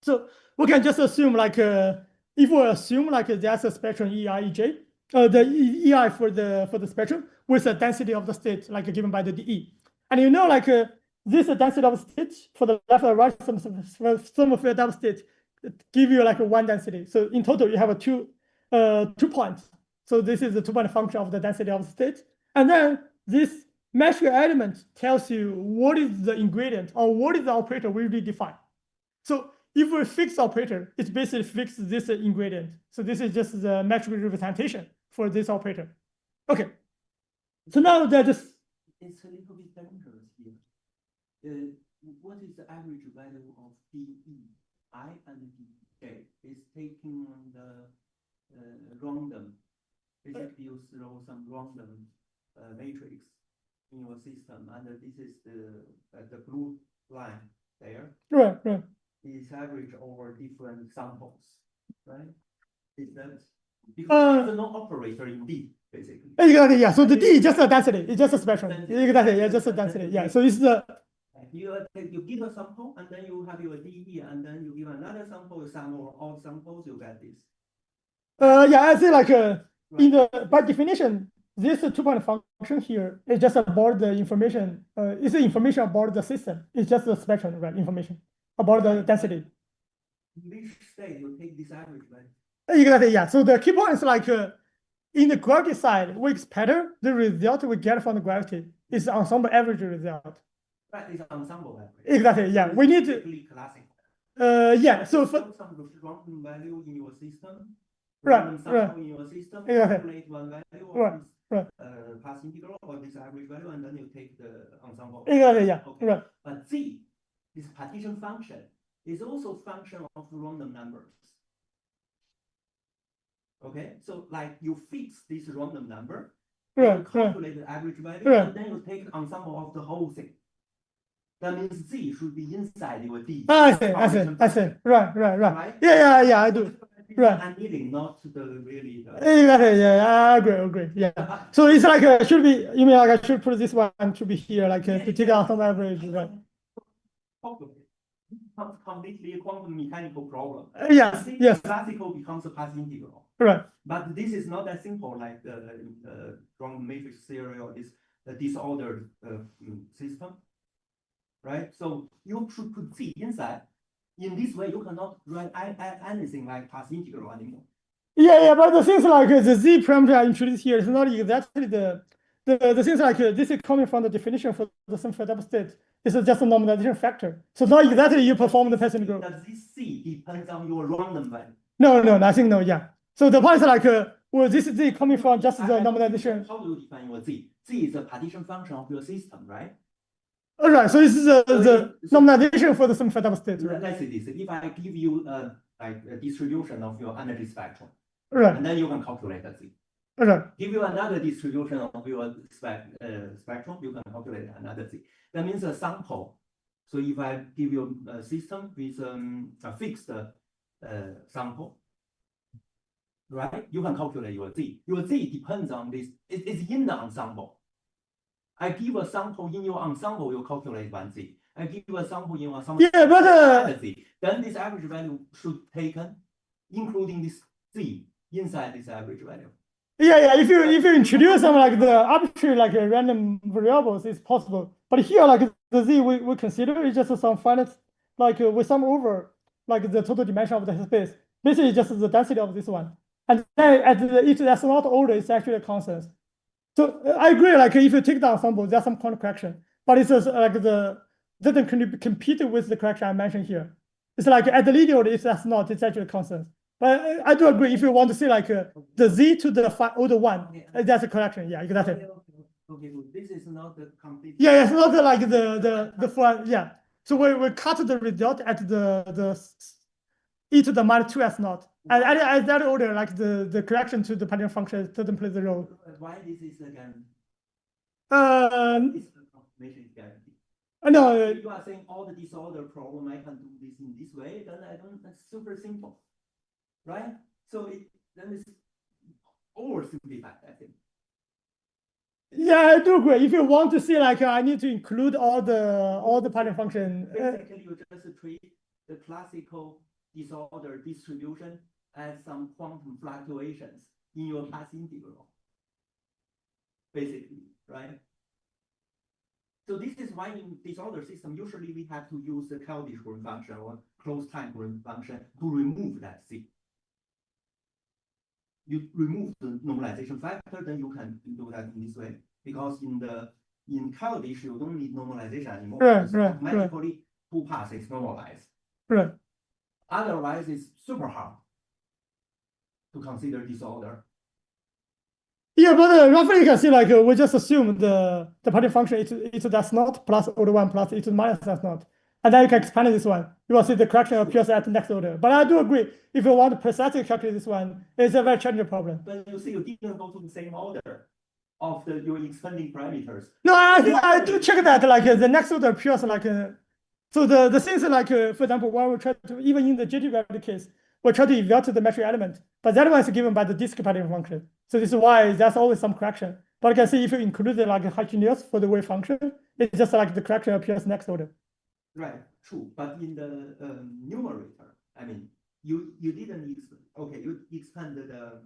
So we can just assume like if we assume like there's a spectrum EI, EJ, the EI for the spectrum with a density of the state like given by the DE. And you know like this density of state for the left and right sum fed up state give you like one density. So in total you have 2 points. So this is the 2-point function of the density of the state. And then this metric element tells you what is the ingredient or what is the operator we really define. So if we fix operator, it's basically fix this ingredient. So this is just the metric representation for this operator. Okay. So now that just it's a little bit dangerous here. What is the average value of DE? I and DJ is taking the random. Basically, you throw some random matrix in your system, and this is the blue line there. right. Is average over different samples, right? Is that because there's no operator in D, basically. Exactly, yeah. So the D is just a density. It's just a spectrum. Exactly, yeah, just a density. Yeah. So it's the you give a sample, and then you have your DE, and then you give another sample, you sum over all samples, you get this. yeah, I say like in the by definition, this 2-point function here is just about the information. It's the information about the system. It's just the spectrum, right? Information about the density. In which state you take this average, right? Exactly, yeah. So the key point is like in the gravity side, we expect the result we get from the gravity is ensemble average result. Right, it's ensemble average. Exactly, yeah. We need to. Yeah. So for some random value in your system. Right. In your system, Exactly. calculate one value of Right. this path integral or this average value, and then you take the ensemble. Exactly, yeah. Okay. Right. But Z, this partition function, is also function of random numbers. Okay, so like you fix this random number, you calculate the average value, and then you take ensemble of the whole thing. That means Z should be inside your D. I see. Right. Yeah, I do. Right. Annealing, not the really. Exactly, yeah, I agree. Yeah. So it's like should be. You mean like I should put this one to be here, like to take out some average, right? Becomes completely a quantum mechanical problem. Yes. Classical becomes a path integral. Right. But this is not that simple like the strong matrix theory or this disordered system, right? So you should put Z inside. In this way, you cannot write anything like path integral anymore. Yeah, but the things like the Z parameter I introduced here is not exactly the things like this is coming from the definition for the sum fed up state. This is just a normalization factor. So not exactly you perform the path integral. Does this C depends on your random value? No, nothing, no, yeah. So the point is like, well, this is Z coming from just the normalization. How do you define your Z? Z is a partition function of your system, right? Right. So this is the normalization for the symmetric double state. Right? Let's say this: if I give you like a distribution of your energy spectrum, Right. and then you can calculate that thing. Right. Give you another distribution of your spectrum, you can calculate another thing. That means a sample. So if I give you a system with a fixed sample, right? You can calculate your z. Your z depends on this. It's in the ensemble. I give a sample in your ensemble, you calculate one z. I give you a sample in your ensemble, yeah, but z. Then this average value should taken, including this z inside this average value. Yeah. If you introduce some like the arbitrary like random variables, it's possible. But here like the z we consider is just some finite like with some over like the total dimension of the space. Basically just the density of this one. And then at each S0 order, it's actually a constant. So I agree. Like if you take the ensemble, there's some kind of correction, but it's just like the doesn't compete with the correction I mentioned here. It's like at the leading order, it's S0, it's actually a constant. But I do agree. If you want to see like the z to the order one, that's a correction. Yeah, exactly. Okay, good. This is not the complete. Yeah, it's not like the full. Yeah. So we cut the result at the e to the minus 2s0. And at that order, like the correction to the partial function doesn't play the role. Why this is again? This is the confirmation guarantee. No. If you are saying all the disorder problem, I can do this in this way, then I don't. That's super simple, right? So then it's oversimplified, I think. Yeah, I do agree. If you want to see like I need to include all the partial function. Basically, you just treat the classical disorder distribution as some quantum fluctuations in your class integral. Basically, right? So this is why in disorder system, usually we have to use the Cauchy-Green function or closed time Green function to remove that thing. You remove the normalization factor, then you can do that in this way. Because in Cauchy, you don't need normalization anymore. Right. Automatically, two paths is normalized. Right. Otherwise, it's super hard to consider disorder. Yeah, but roughly you can see like we just assume the partial function e to that's not plus order one plus e to the minus that's not. And then you can expand this one. You will see the correction appears at the next order. But I do agree, if you want to precisely calculate this one, it's a very challenging problem. But you see, you didn't go to the same order of your expanding parameters. No, I do check that like the next order appears like so the things like for example, when we try to even in the JT case, we try to evaluate the metric element, but that one is given by the disk particle function. So this is why there's always some correction. But you can see if you include like homogeneous for the wave function, it's just like the correction appears next order. Right, true. But in the numerator, I mean, you didn't okay, you expanded the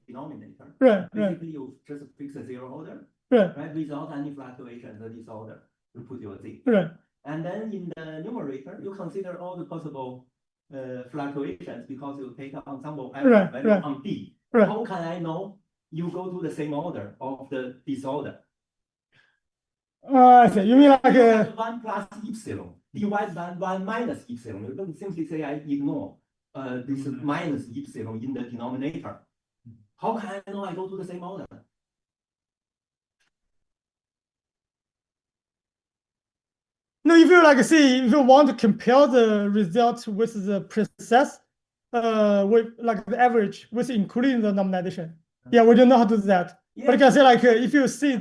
denominator. Right. Basically, you just fix a zero order. Right. Without any fluctuation, the disorder, you put your z. Right. And then in the numerator, you consider all the possible fluctuations because you take ensemble value on D. Right. How can I know you go to the same order of the disorder? I see. You mean like 1 plus epsilon divided by 1 minus epsilon. You don't simply say I ignore this minus epsilon in the denominator. How can I know I go to the same order? No, if you like see, if you want to compare the result with the precise, with like the average with including the normalization. Yeah, we don't know how to do that. Yeah. But you can say like if you see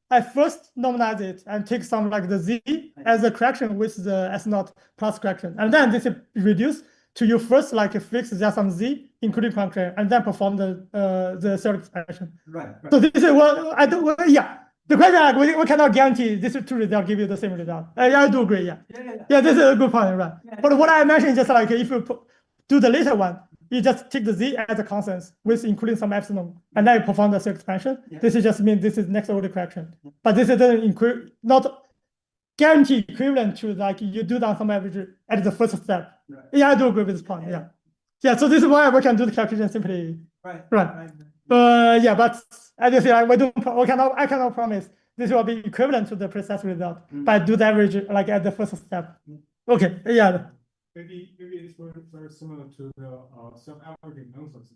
I first normalize it and take some like the z as a correction with the S0 plus correction, and then this is reduced to you first like fix there some z including function, and then perform the third expansion. Right. So this is what yeah. The question like we cannot guarantee this two results give you the same result. I do agree. Yeah, this is a good point, right? Yeah. But what I mentioned is just like if you do the later one, you just take the z as a constant with including some epsilon, and then you perform the third expansion. Yeah. This is just mean this is next order correction. Yeah. But this is not guarantee equivalent to like you do down some average at the first step. Right. Yeah, I do agree with this point. Yeah. So this is why we can do the calculation simply. Right. Yeah, but as you say, I cannot promise this will be equivalent to the precise result, but do the average like at the first step. Okay, yeah. Maybe it's very similar to the self-averaging nonsense,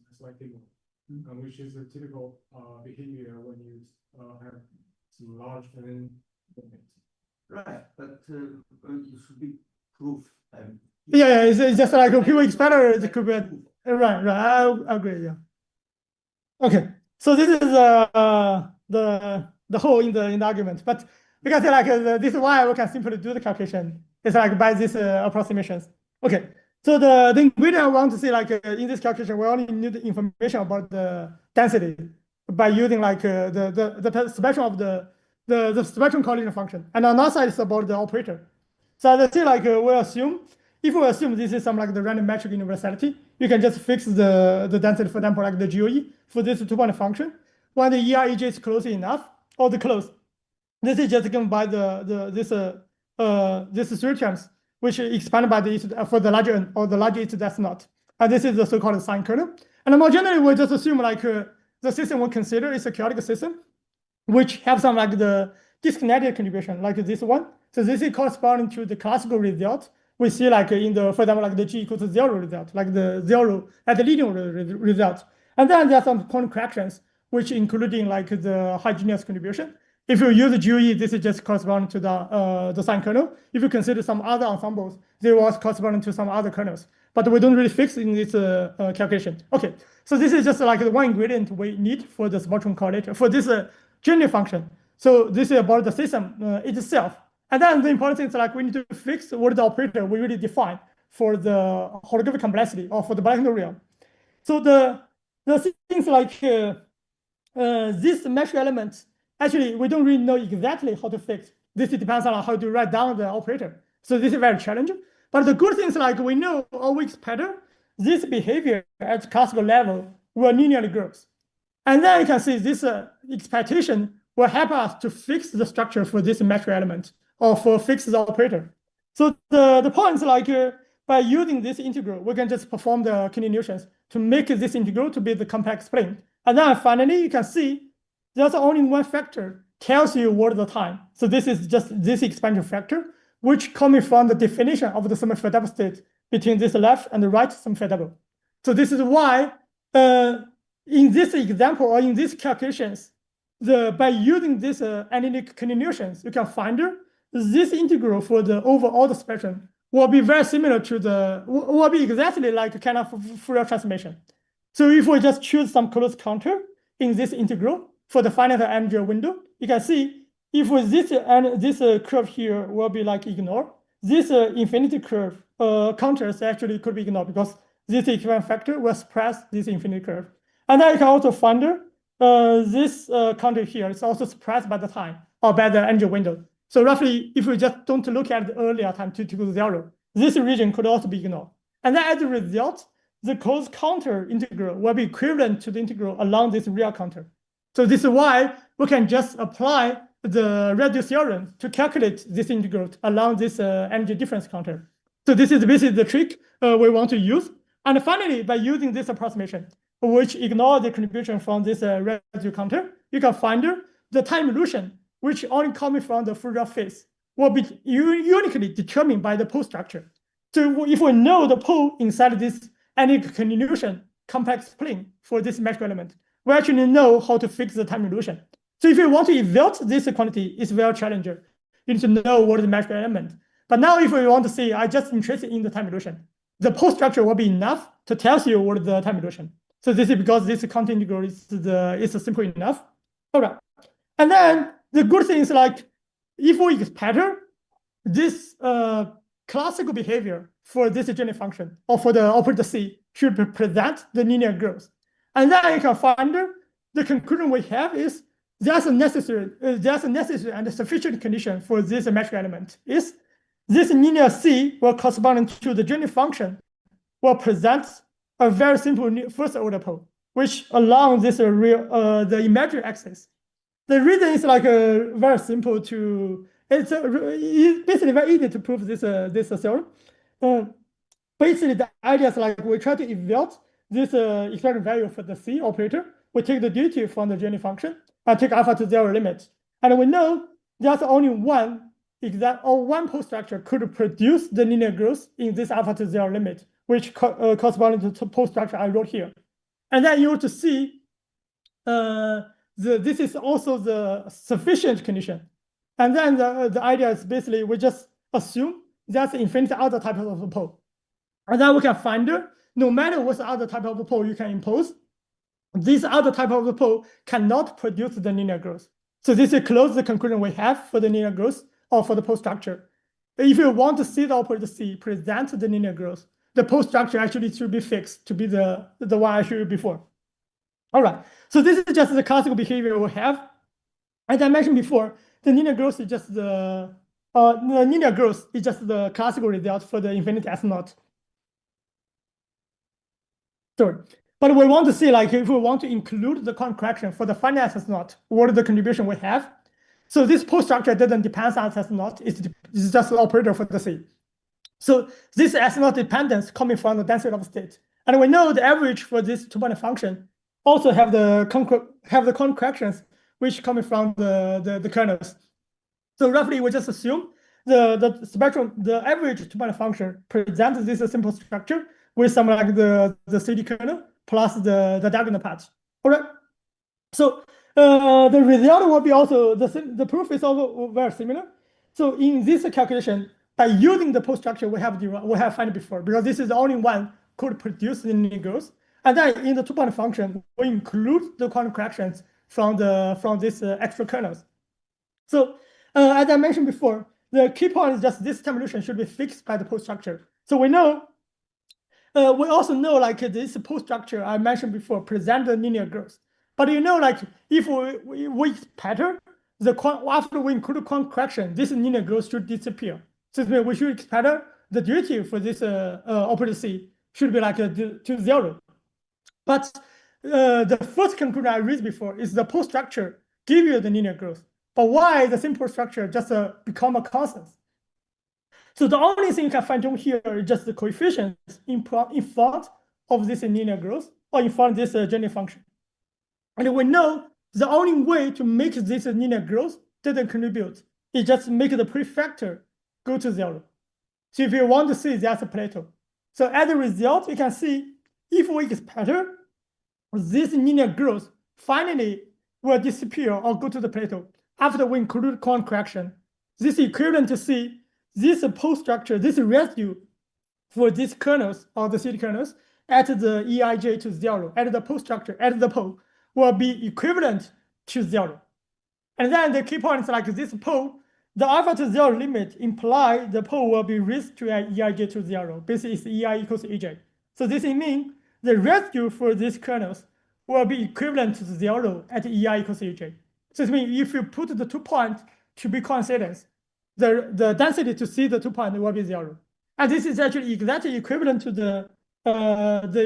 which is a typical behavior when you have some large n domains. Right, but it should be proof. Yeah, it's just like people expect it could be right. I agree. Yeah. Okay, so this is the hole in the argument, but we can say like this is why we can simply do the calculation. It's like by these approximations. Okay, so the ingredient I want to see like in this calculation, we only need information about the density by using like the spectrum of the spectrum collision function, and on our side is about the operator. So as I say, like if we assume this is some like the random metric universality, you can just fix the density, for example, like the GOE for this two-point function. When the ER is close enough, or the close, this is just given by this three terms, which expanded by the for the larger n or the larger is that's not. And this is the so-called sine kernel. And more generally, we just assume like the system we consider is a chaotic system, which have some like the disconnected contribution, like this one. So this is corresponding to the classical result we see like in the, for example, like the G equals to 0 result, like the 0 at the leading result. And then there are some point corrections, which including like the homogeneous contribution. If you use the GOE, this is just corresponding to the sine kernel. If you consider some other ensembles, they will correspond to some other kernels. But we don't really fix in this calculation. Okay, so this is just like the one ingredient we need for the spectrum correlator, for this general function. So this is about the system itself. And then the important thing is like we need to fix what the operator we really define for the holographic complexity or for the Black-Hilbert realm. So the things like these mesh elements, actually we don't really know exactly how to fix. This depends on how to write down the operator. So this is very challenging. But the good thing is like we know always pattern, this behavior at classical level will linearly grows. And then you can see this expectation will help us to fix the structure for this metric element or for fix the operator. So the point is like by using this integral, we can just perform the continuations to make this integral to be the complex plane. And then finally, you can see there's only one factor tells you what the time. So this is just this expansion factor, which coming from the definition of the symmetry double state between this left and the right symmetry double. So this is why in this example or in these calculations, by using this analytic continuations, you can find this integral for the overall the spectrum will be very similar to will be exactly like a kind of Fourier transformation. So if we just choose some closed counter in this integral for the finite energy window, you can see if this curve here will be like ignored, this infinity curve counters actually could be ignored because this equivalent factor will suppress this infinity curve. And then you can also find this counter here is also suppressed by the time or by the energy window. So roughly, if we just don't look at the earlier time to equal to 0, this region could also be ignored. And then as a result, the closed counter integral will be equivalent to the integral along this real counter. So this is why we can just apply the residue theorem to calculate this integral along this energy difference counter. So this is basically the trick we want to use. And finally, by using this approximation, which ignores the contribution from this residue counter, you can find the time evolution, which only coming from the Fourier phase, will be uniquely determined by the pole structure. So if we know the pole inside this analytic continuation complex plane for this metric element, we actually know how to fix the time evolution. So if you want to evaluate this quantity, it's very challenging. You need to know what is the metric element. But now if we want to see, I just interested in the time evolution, the pole structure will be enough to tell you what is the time evolution. So this is because this quantity integral is simple enough. All right. And then the good thing is like, if we pattern this classical behavior for this general function or for the operator C should present the linear growth. And then you can find the conclusion we have is there's a necessary and sufficient condition for this metric element is this linear C will correspond to the general function will present a very simple first order pole, which along this the imaginary axis. The reason is like very simple to, it's basically very easy to prove this theorem. Basically, the idea is like we try to evaluate this expected value for the C operator. We take the derivative from the general function and take alpha to 0 limit. And we know there's only one pole structure could produce the linear growth in this alpha to 0 limit, which corresponds to pole structure I wrote here. And then you want to see this is also the sufficient condition. And then the idea is basically we just assume that's infinity other type of a pole. And then we can find no matter what other type of pole you can impose, this other type of pole cannot produce the linear growth. So this is close the conclusion we have for the linear growth or for the pole structure. If you want to see the operator C present the linear growth, the pole structure actually should be fixed to be the one I showed you before. All right, so this is just the classical behavior we have. As I mentioned before, the linear growth is just the linear growth is just the classical result for the infinity S0. Sorry. But we want to see, like, if we want to include the quantum correction for the finite S0, what is the contribution we have? So this pole structure doesn't depend on S0, it's just the operator for the C. So this S0 dependence coming from the density of state. And we know the average for this two-point function also have the quantum corrections which coming from the kernels. So roughly we just assume the spectrum, the average two-point function presents this simple structure with some like the CD kernel plus the diagonal part. All right. So the result will be also the proof is also very similar. So in this calculation, by using the pole structure we have found before, because this is the only one could produce the linear growth. And then in the two-point function, we include the quantum corrections from this extra kernels. So as I mentioned before, the key point is just this convolution should be fixed by the pole structure. So we know. We also know like this pole structure I mentioned before present the linear growth. But you know, like if we pattern after we include quantum correction, this linear growth should disappear. So we should pattern the derivative for this operator C should be like to 0. But the first conclusion I raised before is the pole structure give you the linear growth. But why the simple structure just become a constant? So the only thing you can find here is just the coefficients in front of this linear growth or in front of this general function. And we know the only way to make this linear growth doesn't contribute is just make the prefactor go to 0. So if you want to see that's a plateau. So as a result, you can see if we expect this linear growth finally will disappear or go to the plateau after we include quantum correction. This is equivalent to see this pole structure, this residue for these kernels or the seed kernels at the EIJ to 0, at the pole structure, at the pole will be equivalent to 0. And then the key point is like this pole, the alpha to 0 limit imply the pole will be raised to an EIJ to 0. Basically, it's EI equals EJ. So this means the residue for these kernels will be equivalent to 0 at EI equals EJ. So it means if you put the 2 points to be coincidence, the density to see the 2 points will be 0. And this is actually exactly equivalent to the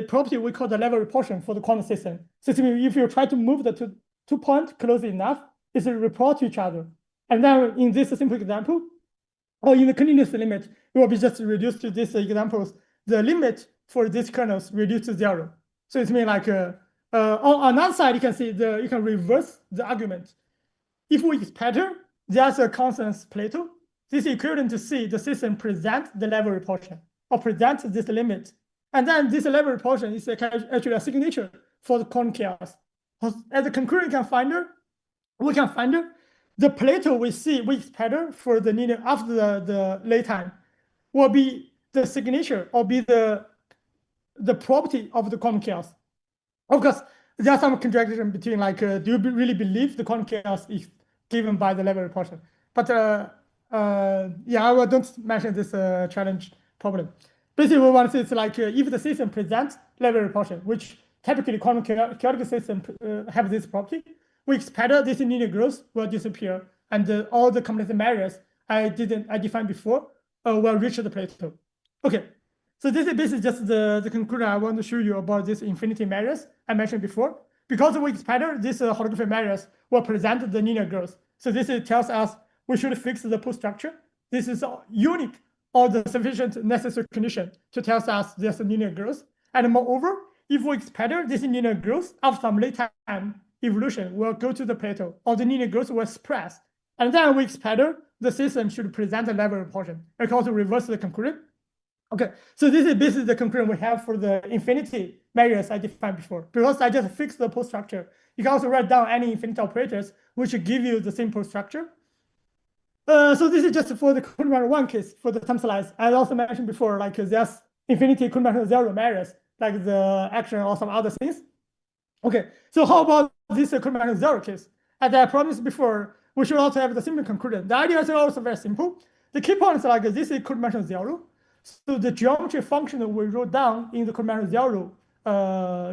property we call the level repulsion for the quantum system. So if you try to move the two points close enough, it's repel to each other. And then in this simple example, or in the continuous limit, it will be just reduced to these examples. The limit for these kernels reduced to 0. So it means like on another side, you can see you can reverse the argument. If we expect there's a constant plateau, this is equivalent to see the system present the level repulsion or present this limit. And then this level repulsion is actually a signature for the quantum chaos. As a conclusion we can find the plateau we expect for the linear after the late time will be the signature or be the property of the quantum chaos. Of course, there's some contradiction between like, do you really believe the quantum chaos is given by the level repulsion? But yeah, I don't mention this challenge problem. Basically, we want to say it's like if the system presents level repulsion, which typically quantum chaotic system have this property, we expect this linear growth will disappear, and all the complexity measures I defined before will reach the plateau. Okay, so this is basically just the conclusion I want to show you about this infinity measures I mentioned before. Because we expect this holographic measures will present the linear growth. So this tells us we should fix the pole structure. This is unique or the sufficient necessary condition to tell us there's a linear growth. And moreover, if we expect this linear growth after some late time evolution will go to the plateau, or the linear growth will suppress. And then we expect the system should present a level repulsion. We can also reverse the conclusion. Okay, so this is basically the conclusion we have for the infinity measures I defined before. Because I just fixed the pole structure, you can also write down any infinity operators which give you the same pole structure. So this is just for the codimension-one case for the time slice. I also mentioned before, like there's infinity codimension-zero measures, like the action or some other things. Okay, so how about this codimension-zero case? As I promised before, we should also have the simple conclusion. The idea is also very simple. The key point is like this is codimension-zero. So the geometry function we wrote down in the codimension-zero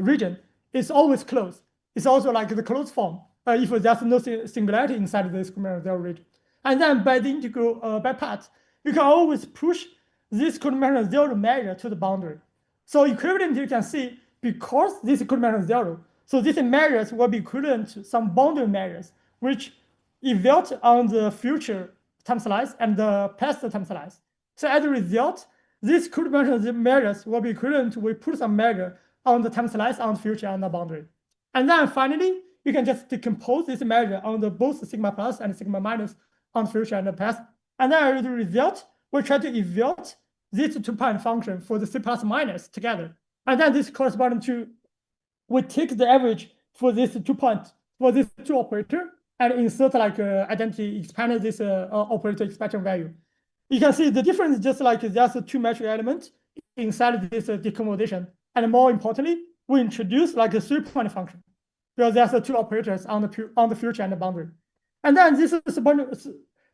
region is always closed. It's also like the closed form if there's no singularity inside this codimension-zero region. And then by the integral by parts, you can always push this codimension-zero measure to the boundary. So equivalent you can see because this is codimension-zero. So these measures will be equivalent to some boundary measures, which evaluate on the future time slice and the past time slice. So as a result, these codimension measures will be equivalent to we put some measure on the time slice, on the future, and the boundary. And then finally, you can just decompose this measure on the both sigma plus and sigma minus on the future and the past. And then as a result, we try to evaluate these 2-point function for the C plus minus together. And then this corresponds to, we take the average for this 2 points, for this 2 operator, and insert like identity, expand this operator expansion value. You can see the difference is just like there's 2 metric elements inside this decomposition. And more importantly, we introduce like a 3-point function because there's 2 operators on the future and the boundary. And then this is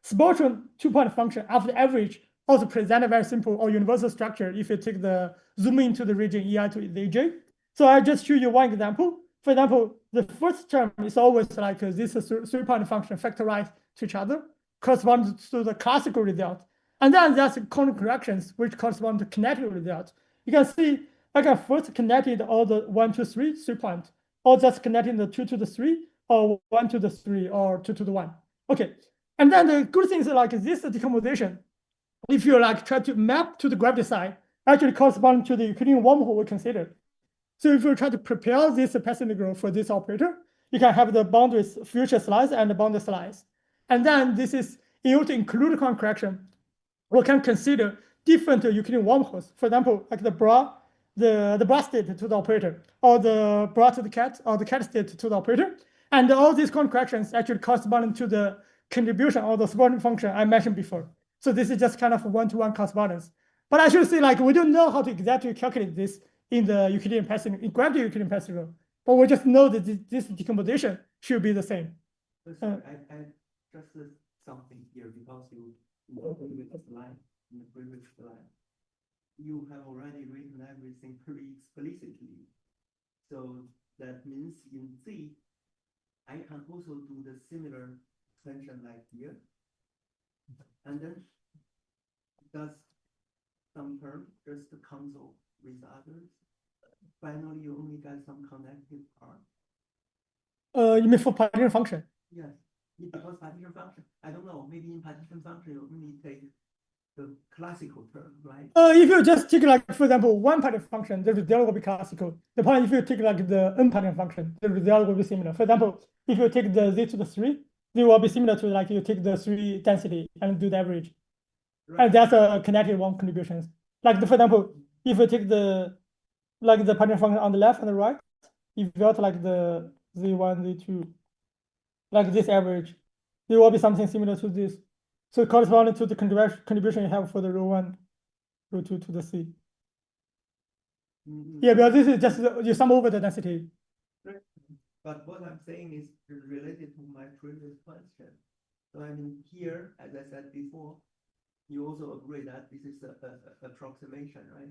spectral 2-point function after the average also present a very simple or universal structure if you take the zoom into the region EI to Aj. So I just show you one example. For example, the first term is always like this 3-point function factorized to each other, corresponds to the classical result. And then there's corner corrections, which correspond to kinetic result. You can see I can first connected all the 1 to 3 point, or just connecting the 2 to the 3, or 1 to the 3, or 2 to the 1. Okay, and then the good thing is like this decomposition, if you like try to map to the gravity side, actually correspond to the Euclidean wormhole we considered. So if you try to prepare this path integral for this operator, you can have the boundaries future slice and the boundary slice. And then this is in order to include corner correction, we can consider different Euclidean wormholes. For example, like the bra state to the operator, or the bra to the cat, or the cat state to the operator. And all these corner corrections actually correspond to the contribution or the supporting function I mentioned before. So this is just kind of one-to-one correspondence. But I should say, like, we don't know how to exactly calculate this in the Euclidean path integral, in gravity Euclidean path integral. But we just know that this decomposition should be the same. I just something here because you in the previous slide, you have already written everything pretty explicitly. So that means in Z, I can also do the similar extension like here. And then does some term just cancel with others? Finally, you only get some connected part. You mean for partition function? Yes, because partition function, I don't know, maybe in partition function, you only take the classical term, right? If you just take like, for example, one partition function, the result will be classical. The point if you take like the n partition function, the result will be similar. For example, if you take the Z to the 3, they will be similar to like you take the 3 density and do the average. Right. And that's a connected one contributions. Like for example, if you take the partition function on the left and the right, if you got like the Z1, Z2, like this average, there will be something similar to this. So corresponding to the contribution you have for the row 1, row 2 to the C. Yeah, because this is just you sum over the density. Right. But what I'm saying is related to my previous question. So I mean here, as I said before, you also agree that this is a approximation, right?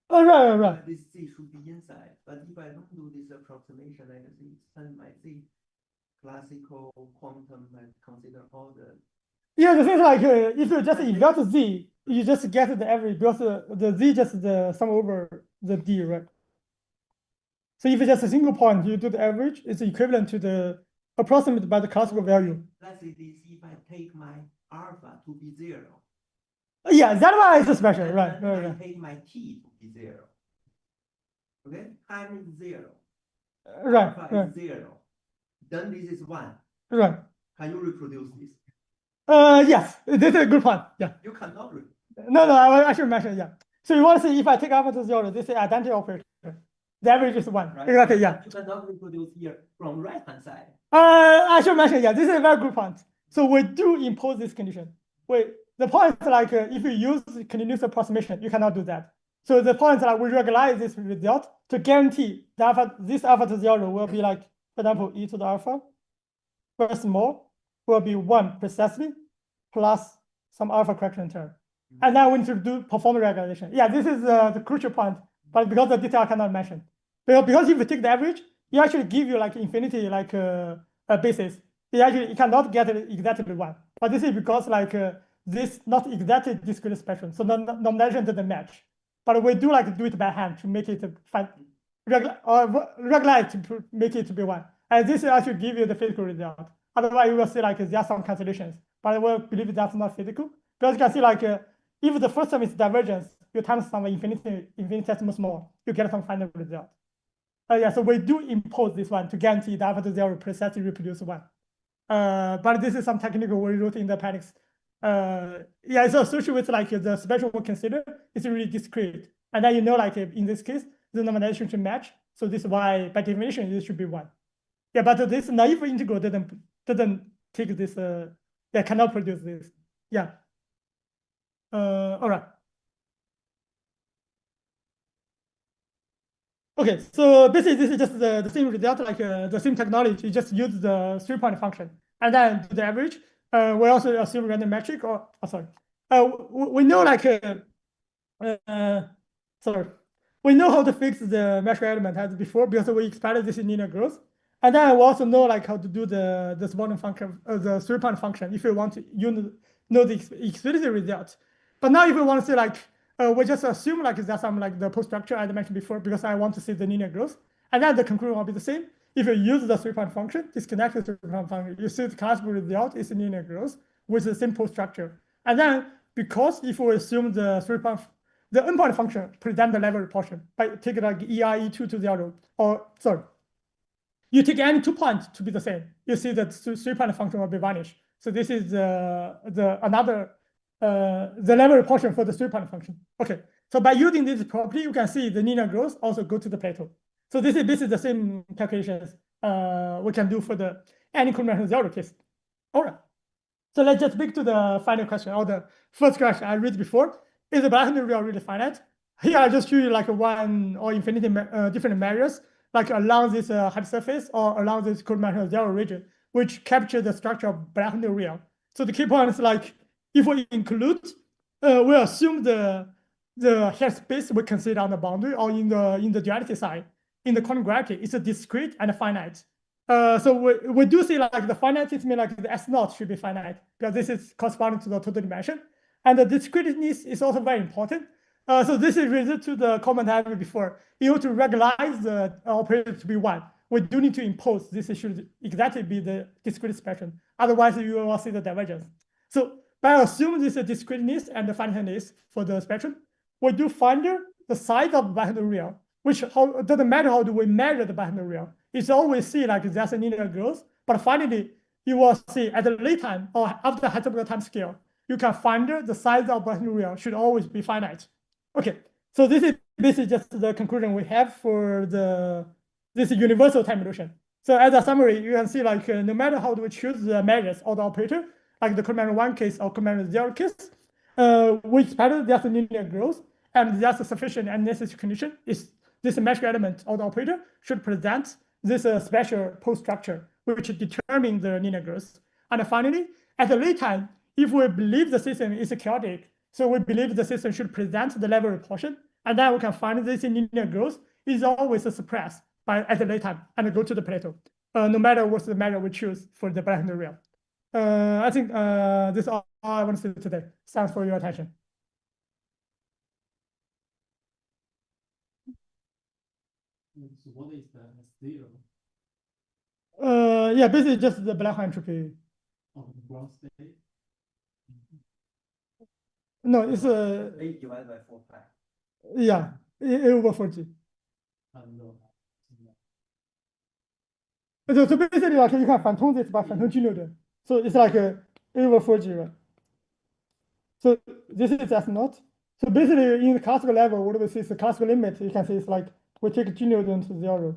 Oh, right. This Z should be inside. But if I don't do this approximation, I can extend my Z classical quantum and consider all the. Yeah, the thing is like if you just evaluate Z, you just get the average because the Z just the sum over the D, right? So if it's just a single point, you do the average, it's equivalent to the approximate by the classical value. Let's say this if I take my alpha to be 0. Yeah, that one is special, right? I take my T to be 0. Okay, time is 0. Alpha is 0. Then this is 1. Right. Can you reproduce this? Yes, this is a good point. Yeah. You cannot reproduce. No, I should mention, yeah. So you want to see if I take alpha to 0, this is identity operator. The average is 1. Right. Exactly, yeah. You cannot reproduce here from right hand side. I should mention, yeah, this is a very good point. So we do impose this condition. The point is like if you use continuous approximation, you cannot do that. So the point is like we regularize this result to guarantee that this alpha to 0 will be like, for example, e to the alpha very small will be 1 precisely plus some alpha correction term. And then we need to perform regularization. Yeah, this is the crucial point, but because the detail I cannot mention. Because if you take the average, it actually give you like infinity like a basis. You cannot get it exactly 1. But this is because like this not exactly discrete spectrum, so the nomination doesn't match. But we do like do it by hand to make it regularize to make it to be 1. And this actually give you the physical result. Otherwise, you will see like there are some cancellations. But I will believe that's not physical. Because you can see like if the first term is divergence, you times some infinitesimal small, you get some final result. Yeah, so we do impose this one to guarantee the alpha to 0 precisely reproduce 1. But this is some technical we wrote in the appendix. Yeah, it's associated with like the spectrum we consider is really discrete. And then you know, like in this case, the nomination should match. So this is why, by definition, it should be 1. Yeah, but this naive integral doesn't take this. Yeah, cannot produce this. Yeah. All right. Okay, so basically this is just the same result, like the same technology. You just use the 3-point function and then do the average. We also assume random metric, or we know like we know how to fix the metric element as before because we expanded this in linear growth. And then we also know like how to do the bottom function, the 3-point function if you want to know the explicit result. But now if we want to say like we just assume like there's some like the post structure I mentioned before because I want to see the linear growth, and then the conclusion will be the same. If you use the 3-point function, disconnect the 3-point function, you see the classical result is linear growth with the same post structure. And then because if we assume the endpoint function present the level repulsion by taking like e2 to 0, or sorry, you take any 2 points to be the same, you see that 3-point function will be vanished. So this is the level repulsion for the 3-point function. Okay, so by using this property, you can see the linear growth also go to the plateau. So this is the same calculations we can do for the any codimension-zero case. All right, so let's just back to the final question, or the first question I read before. Is the black real really finite? Here I just show you like one or infinity different measures, like along this hypersurface or along this codimension-zero region, which capture the structure of black real. So the key point is like, if we include, we assume the hair space we consider on the boundary or in the duality side. In the quantum gravity, it's a discrete and finite. So we do see like the finite is mean like the S0 should be finite because this is corresponding to the total dimension. And the discreteness is also very important. So this is related to the comment I had before. In order to regularize the operator to be 1, we do need to impose this should exactly be the discrete spectrum. Otherwise, you will see the divergence. So by assuming this discreteness and the finiteness for the spectrum, we do find the size of the bilateral real, which doesn't matter how do we measure the bilateral real. It's always see like there's a linear growth, but finally you will see at the late time or after the hyperbolic time scale, you can find the size of bilateral real should always be finite. Okay, so this is basically just the conclusion we have for this universal time illusion. So as a summary, you can see like no matter how do we choose the measures or the operator, like the codimension-1 case or codimension-0 case, we expect there's a linear growth and there's a sufficient and necessary condition is this metric element or the operator should present this special post structure which determines the linear growth. And finally, at the late time, if we believe the system is chaotic, so we believe the system should present the level repulsion, and then we can find this linear growth is always suppressed at the late time and go to the plateau, no matter what the measure we choose for the bilateral real. I think this is all I want to say today. Thanks for your attention. So what is the S0? Yeah, basically just the black hole entropy. Of the ground state? No, it's A divided by 4 pi. yeah, A over 4G. So basically like you can 反通 this by 反通 G node. So it's like A over 4G, right? So this is S0. So basically in the classical level, what we see is the classical limit, you can see it's like we take G node to 0.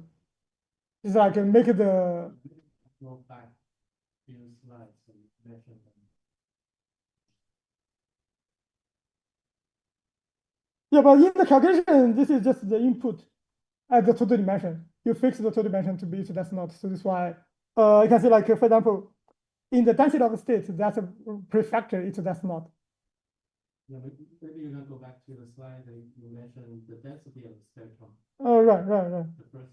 It's like make the few slides and mention them. Yeah, but in the calculation, this is just the input at the total dimension. You fix the total dimension to be to that's not. So that's why you can see, like, for example, in the density of the state, that's a prefactor, it's that's not. Yeah, maybe you can go back to the slide that you mentioned the density of the spectrum. Oh, right. The first.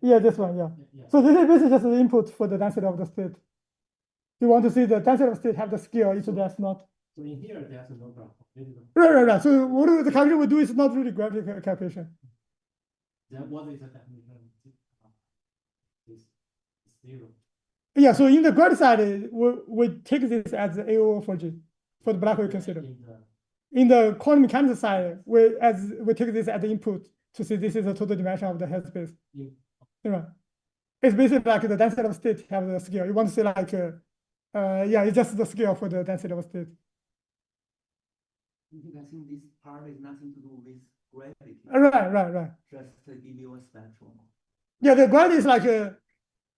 Yeah, this one, yeah. Yeah. So this is basically just the input for the density of the state. You want to see the density of the state have the scale, it's that's not. So in here, there's no graph. Right. So what the calculation we do is not really gravity calculation. Then what is the definition? Is zero. Yeah, so in the gravity side, we take this as the AO for G, for the black hole consider. In the quantum mechanics side, we take this as the input to see this is the total dimension of the headspace. Yeah. It's basically like the density of state have the scale. You want to see like, yeah, it's just the scale for the density of state. I think this part is nothing to do with gravity. Right. Just to give you a spectrum. Yeah, the gravity is like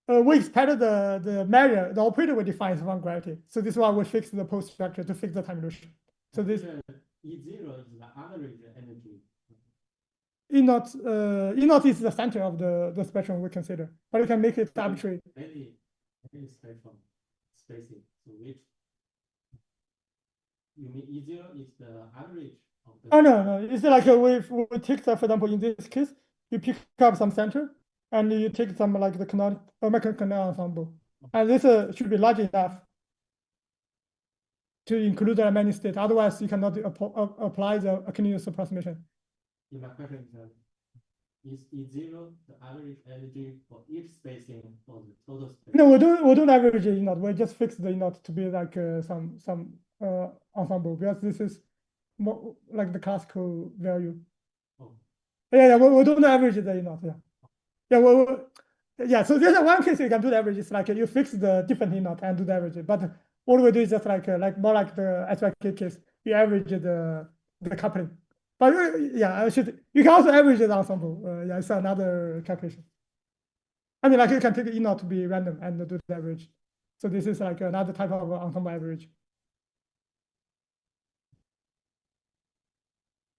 we expect the measure, the operator we define from gravity. So this is why we fix the post structure to fix the time dilution. So this E0 is the average energy. E0 is the center of the spectrum we consider, but you can make it arbitrary. Any spectrum spacing. So which you mean E0 is the average of the. Oh no, it's like we take, for example, in this case, you pick up some center and you take some like the canonic mechanical canal ensemble, and this should be large enough to include the many state. Otherwise, you cannot apply the continuous approximation. My question is E0 the average energy for each spacing for the total space? No, we don't average E0. We just fix the E0 to be like some ensemble, because this is more like the classical value. Oh. Yeah, we don't average the E0. Yeah. So there's one case you can do the average. It's like you fix the different E0 and do the average. But what we do is just like more like the SYK case. You average the coupling. But yeah, you can also average the ensemble. Yeah, it's another calculation. I mean, like you can take E0 to be random and do the average. So this is like another type of ensemble average.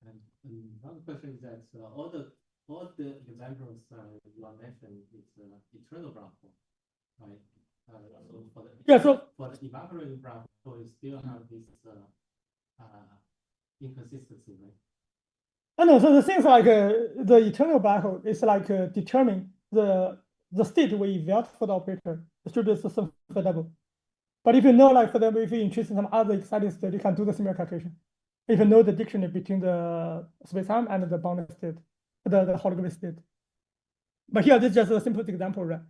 And another question is that all the examples you are mentioning is eternal black hole, right? So for the evaporating black hole, you still have this inconsistency, right? I know. So the things like the eternal black hole is like determine the state we evaluate for the operator. It should be some double. But if you know, like for example, if you interest in some other exciting state, you can do the similar calculation. If you know the dictionary between the spacetime and the bounded state, the holographic state. But here, this is just a simple example, right?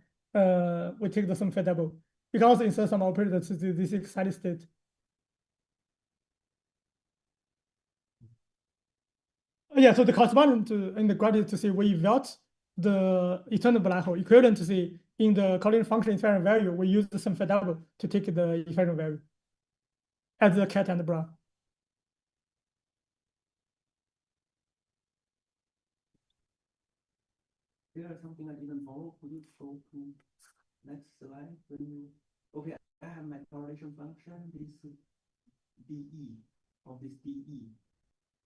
We take the sum double. You can also insert some operator to this excited state. Yeah, so the corresponding to in the gradient to see we evaluate the eternal black hole equivalent to see in the coordinate function invariant value, we use the sum double to take the invariant value as the cat and the bra. There's something I didn't follow. Could you go to next slide? Okay, I have my correlation function, this dE of this dE.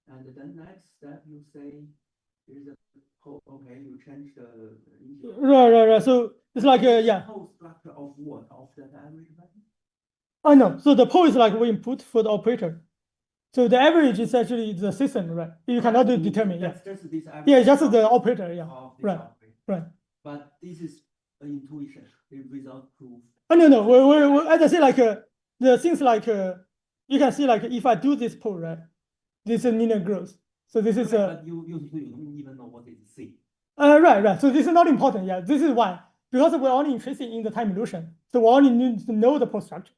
And then next step, you say there's a okay, you change the Right. So it's like yeah. Whole structure of what? Of the average value? I know. So the pole is like we input for the operator. So the average is actually the system, right? You cannot determine. Yeah. That's just this average. Yeah, just the operator. Yeah. Right. Operator. Right. But this is an intuition without proof. Oh no. We as I say, like the things like you can see, like if I do this pole, right? This is linear growth. So this is but you don't even know what it is C. Right. So this is not important. Yeah, this is why, because we're only interested in the time dilution. So we only need to know the pole structure.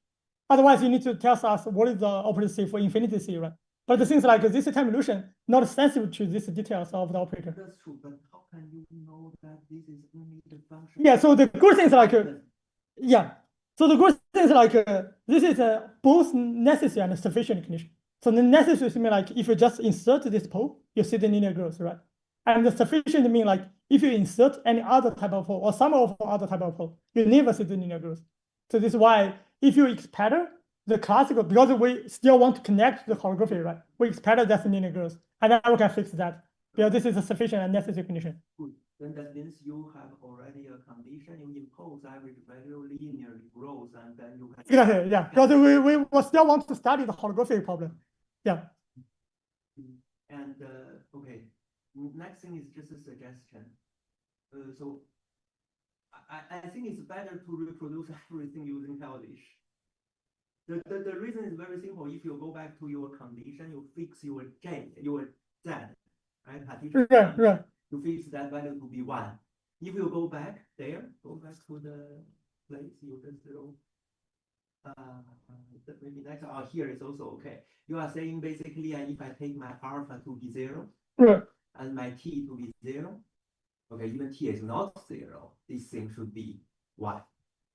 Otherwise, you need to tell us what is the operator C for infinity C, right? But the things like this time dilution not sensitive to these details of the operator. That's true, but how can you know that this is only the function? Yeah. So the good thing is like yeah. So the good thing is like this is both necessary and sufficient condition. So the necessary mean like if you just insert this pole, you see the linear growth, right? And the sufficient mean like if you insert any other type of pole or some of other type of pole, you never see the linear growth. So this is why if you expand the classical, because we still want to connect the holography, right? We expand that linear growth, and then we can fix that because this is a sufficient and necessary condition. Good. Then that means you have already a condition, you impose average value linear growth, and then you can. Exactly, yeah. Because we still want to study the holography problem. Yeah. And okay, next thing is just a suggestion. So I think it's better to reproduce everything using Hellish. The reason is very simple. If you go back to your condition, you fix your Z, right? Right. You fix that value to be 1. If you go back to the place, you just throw. Maybe next, here is also okay. You are saying basically, if I take my alpha to be 0, Right. and my t to be 0, okay, even t is not 0, this thing should be 1.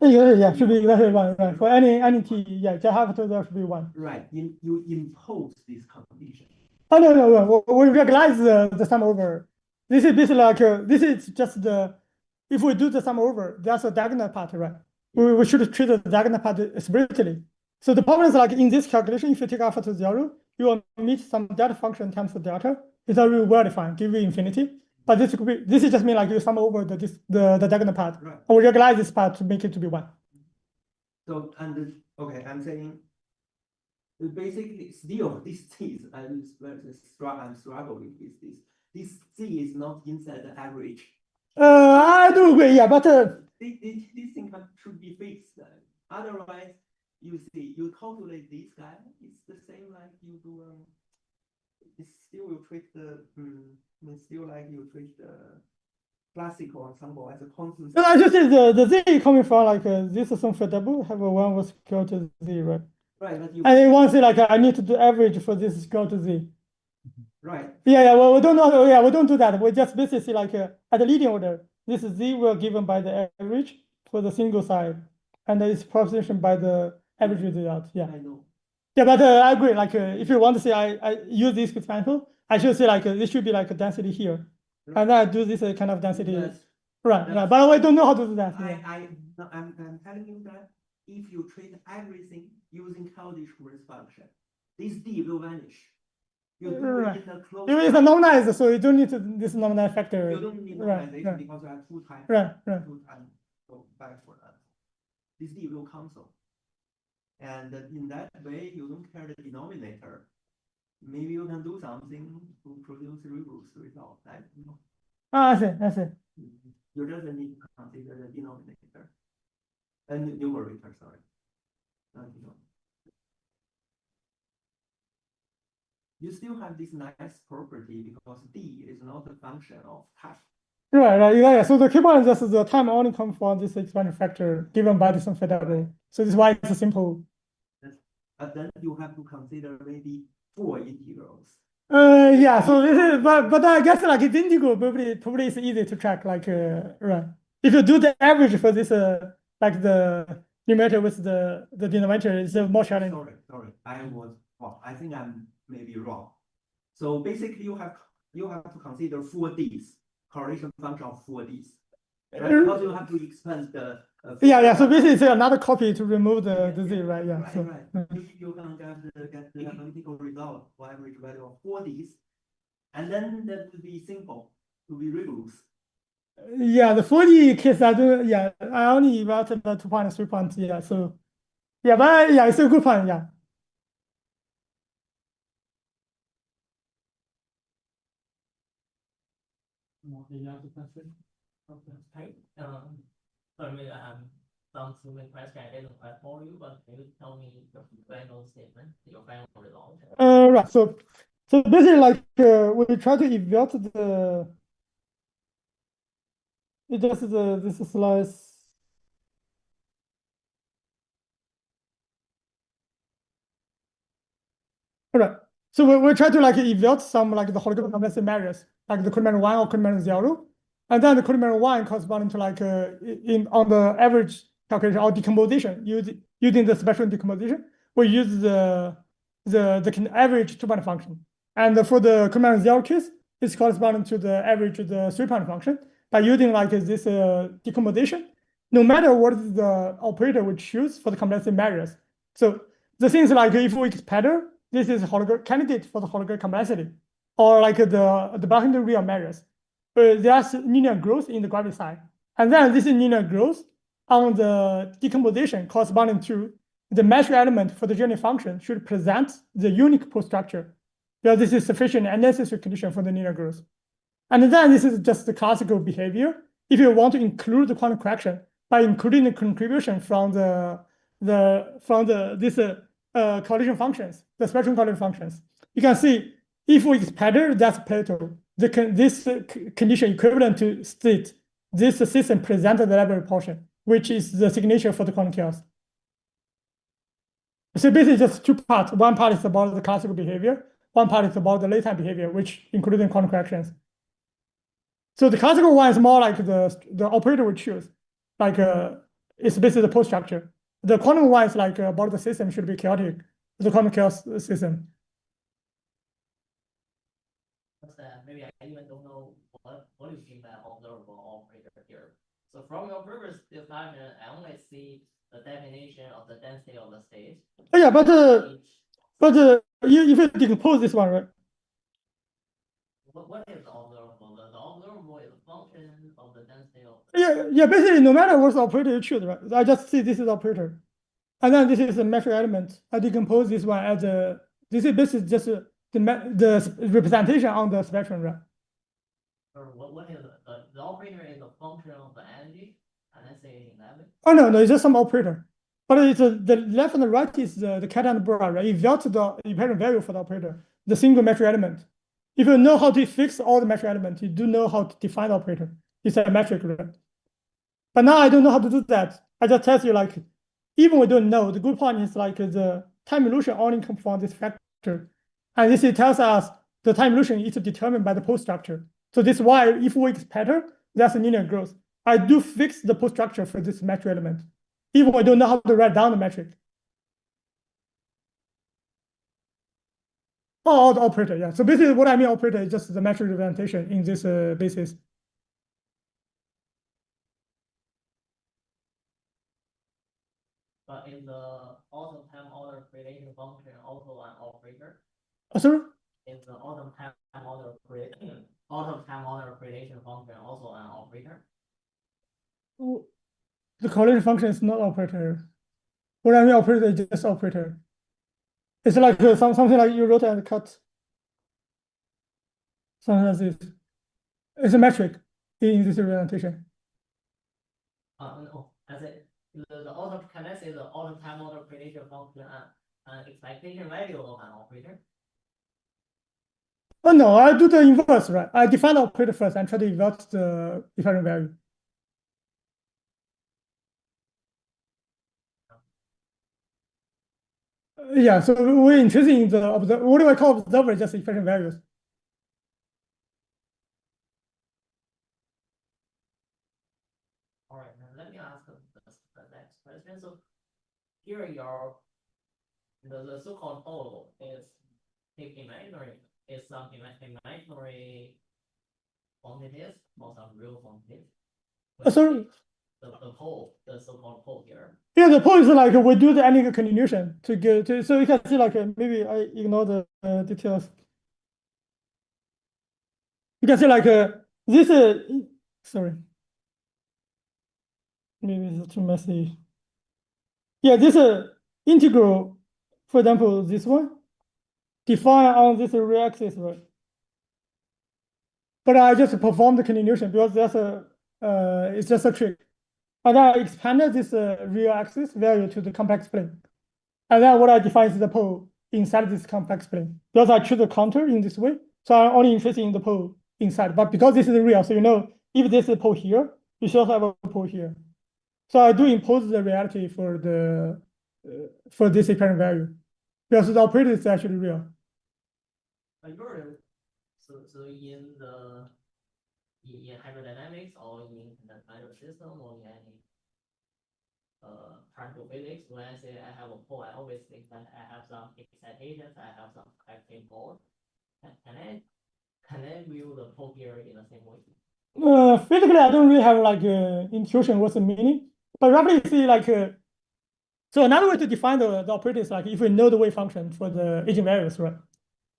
Yeah, should be exactly 1, right? For any t, yeah, just have to there should be 1. Right. You impose this condition. Oh no. We recognize the sum over. This is basically like this is just the if we do the sum over, that's a diagonal part, right? We should treat the diagonal part separately. So the problem is like in this calculation, if you take alpha to 0, you will meet some delta function times the delta. It's already well defined, give you infinity. But this is just mean like you sum over the diagonal part. Right. And we recognize this part to make it to be 1. So okay, I'm saying basically still this is I'm struggling with this. This z is not inside the average. I do agree, yeah, but This thing should be fixed. Otherwise, you see, you calculate this guy, it's the same like you do. It's still you treat the still like you treat the classical ensemble as a constant. I just say the z coming from like this is some for w have a 1 was equal to z, right? Right, but you And it wants to like I need to do average for this is equal to z. right. Yeah. Well, we don't know. Yeah, we don't do that. We just basically see like at the leading order, this is z will given by the average for the single side, and it's proposition by the average result. Yeah. I know. Yeah, but I agree. Like if you want to say I use this example, I should say like this should be like a density here, and then I do this kind of density. That's- Right. that's- But I don't know how to do that. Yeah. I'm telling you that if you treat everything using Cauchy-Schwarz function, this d will vanish. You do Right. it in a closed. It's a normalized, so you don't need to this normalized factor. You don't need Right, normalization right. because you have 2 times. Right. 2 times go back for that. This d will cancel. And in that way, you don't care the denominator. Maybe you can do something to produce reverse result. I don't know. I see. You just need to consider the denominator and numerator. Sorry. You still have this nice property because d is not a function of time. Right. Yeah. So the keyboard is just the time only comes from this expansion factor given by the sum factor. So this is why it's a simple. But then you have to consider maybe 4 integrals. Yeah. So this is, but I guess like it's integral probably is easy to track. Like right. If you do the average for this like the numerator with the denominator, it's more challenging. Sorry. I was wrong. I think I'm maybe wrong. So basically, you have to consider 4Ds, correlation function of 4Ds. Right? Because you have to expand the. Yeah. So basically, it's another copy to remove the z, right? Yeah. Right, So, right. You can get the analytical result for average value of 4Ds, and then that would be simple to be reduced. yeah, the 40 case I do. Yeah, I only evaluated the 2 point, 3 point. Yeah. So, yeah, but yeah, it's a good point. Yeah. Any other question? Okay. Sorry, maybe some stupid question I didn't quite follow you, but can you tell me your final statement, your final result? Right. So basically, like we try to evaluate the. It just this slice. All right. So we try to like evaluate some like the holographic complexity measures, like the codimension-one or codimension-zero, and then the codimension-one corresponding to like on the average calculation or decomposition using the spectral decomposition. We use the average 2-point function, and for the codimension-zero case, it's corresponding to the average the 3-point function by using like this decomposition. no matter what is the operator we choose for the complexity measures. So the things like if we pattern, this is candidate for the holographic complexity, or like the boundary real measures. There's linear growth in the gravity side. And then this is linear growth on the decomposition corresponding to the metric element for the unit function should present the unique pole structure, because this is sufficient and necessary condition for the linear growth. And then this is just the classical behavior. If you want to include the quantum correction by including the contribution from collision functions, the spectral collision functions, you can see if we pattern that's plateau, this condition equivalent to state this system presented the level repulsion, which is the signature for the quantum chaos. So basically just two parts. One part is about the classical behavior. One part is about the latent behavior, which including quantum corrections. So the classical one is more like the operator we choose, like it's basically the pole structure. The quantum one is like about the system should be chaotic, the quantum chaos system. Maybe I even don't know what you mean by observable operator here. So from your previous discussion, I only see the definition of the density of the state. Oh, yeah, but if you decompose this one, right? What is the observable? The observable is a function of the density of. Yeah. Basically, no matter what operator you choose, right? I just see this is operator, and then this is a metric element. I decompose this one as a. This is just the representation on the spectrum, right? What is the operator is a function of the energy, and I say in that. Oh no, it's just some operator. But it's the left and the right is the cat and the bra, right? You got the independent value for the operator, the single metric element. If you know how to fix all the metric elements, you do know how to define the operator. It's a metric, right? But now I don't know how to do that. I just tell you, like, even we don't know, the good point is like the time illusion only comes from this factor. And this tells us the time illusion is determined by the pole structure. So this is why if we pattern, that's a linear growth. I do fix the pole structure for this metric element, even we don't know how to write down the metric. Oh, the operator, yeah. So basically what I mean operator is just the metric representation in this basis. But in the autumn time order relation function also an operator. Oh, sorry? In the autumn time order relation function also an operator. Oh, the correlation function is not operator. What I mean operator is just operator. It's like something like you wrote and cut. Something like this. It's a metric in this representation. No, I said the autumn can I say the autumn time order relation function and expectation value of an operator? Oh no, I do the inverse, right? I define the operator first and try to invert the different value. Yeah, so we're interested in the observer. What do I call observer? Just efficient values. All right, now let me ask the next question. So here the so-called pole is imaginary. Is some imaginary quantities or some real quantities? Sorry. The pole, the so-called pole here. Yeah, the point is like we do the angle continuation to get to, so you can see like maybe I ignore the details. You can see like this sorry, maybe it's too messy. Yeah, this integral, for example, this one define on this real axis, right? But I just perform the continuation because that's it's just a trick. And then I expanded this real axis value to the complex plane. And then what I define is the pole inside this complex plane. Because I choose the counter in this way, so I'm only interested in the pole inside. But because this is real, so you know, if this is a pole here, you should also have a pole here. So I do impose the reality for the for this apparent value. Because the operator is actually real. So in hydrodynamics or in the hydro system or in any particle physics, when I say I have a pole, I always think that I have some excitations, I have some active pole. Can I view the pole here in the same way? Physically, I don't really have like intuition what's the meaning. But roughly see like, so another way to define the operator is like if we know the wave function for the eigenvalues, right?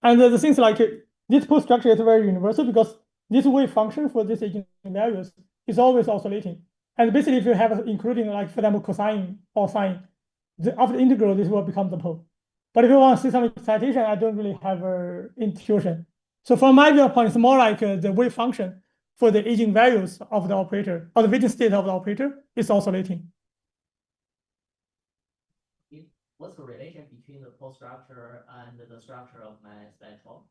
And the things like this pole structure is very universal because this wave function for this eigenvalues is always oscillating. And basically, if you have including like, for example, cosine or sine, after the integral, this will become the pole. But if you want to see some excitation, I don't really have an intuition. So from my viewpoint, it's more like the wave function for the eigenvalues of the operator or the Wittgenstein state of the operator is oscillating. What's the relation between the pole structure and the structure of my spectral?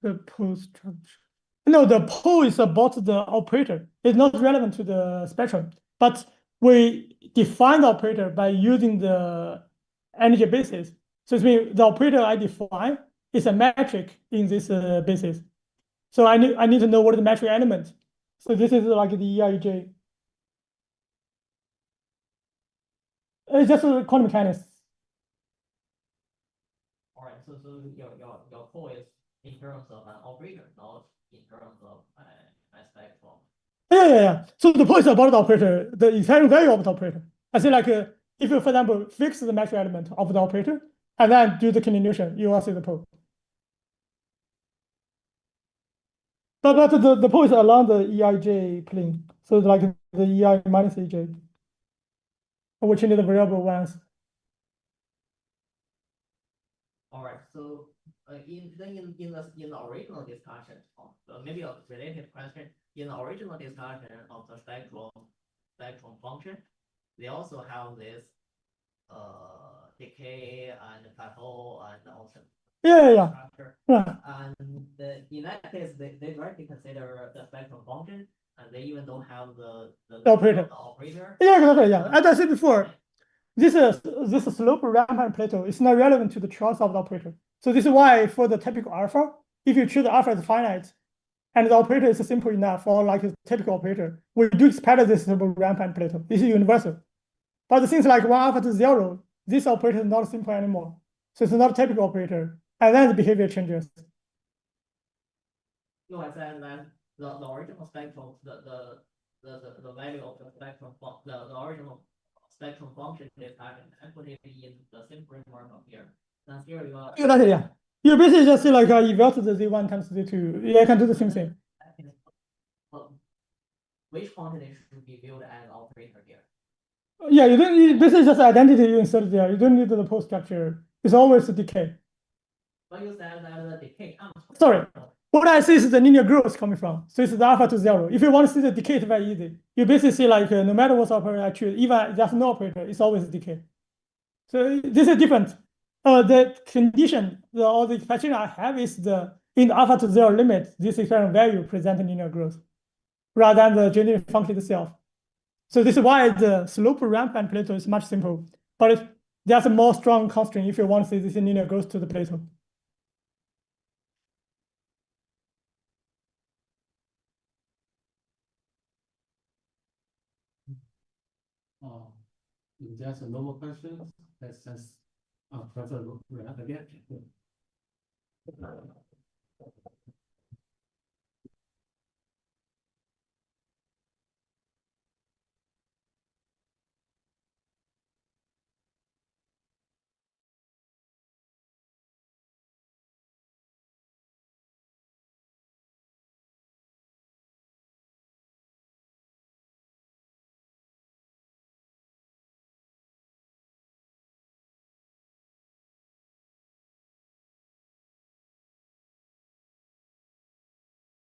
The pole structure. No, the pole is about the operator. It's not relevant to the spectrum. But we define the operator by using the energy basis. So it means the operator I define is a metric in this basis. So I need to know what is the metric element. So this is like the EIJ. It's just a quantum mechanics. All right, so your pole is in terms of an operator, not in terms of my spectral. Yeah. So the pole is about the operator, the inherent value of the operator. I say like if you, for example, fix the metric element of the operator and then do the continuation, you will see the pole. But the pole is along the EIJ plane. So like the EI minus EJ. We change the variable once. All right, so in the original discussion, maybe a related question, in the original discussion of the spectrum function, they also have this decay and plateau and also Yeah. structure. Yeah. And in that case, they directly consider the spectrum function, and they even don't have the operator. operator. Yeah, exactly. Yeah. As I said before, this slope-ramp-plateau is not relevant to the choice of the operator. So this is why for the typical alpha, if you choose alpha as finite, and the operator is simple enough for like a typical operator, we do expect this slope-ramp-plateau. This is universal. But the things like 1 alpha to 0, this operator is not simple anymore. So it's not a typical operator. And then the behavior changes. No, I said that the original spectrum, the value of the spectrum, the original spectrum function is I put it in the same framework of here. Now here you are. Yeah. You basically just say like evaluate the Z1 times Z2. Yeah, I can do the same thing. Which quantity should be viewed as operator here? Yeah, you basically just identity you insert there. You don't need the pole structure. It's always a decay. But you said that the decay comes from. Sorry. What I see is the linear growth coming from. So it's the alpha to 0. If you want to see the decay, it's very easy. You basically see like no matter what operator I choose, even there's no operator, it's always a decay. So this is different. The condition or the expectation I have is in the alpha to 0 limit, this exponential value presents linear growth rather than the generic function itself. So this is why the slope-ramp-plateau is much simple. But there's a more strong constraint if you want to see this linear growth to the plateau. If there's no more questions, let's just Professor Ruan again.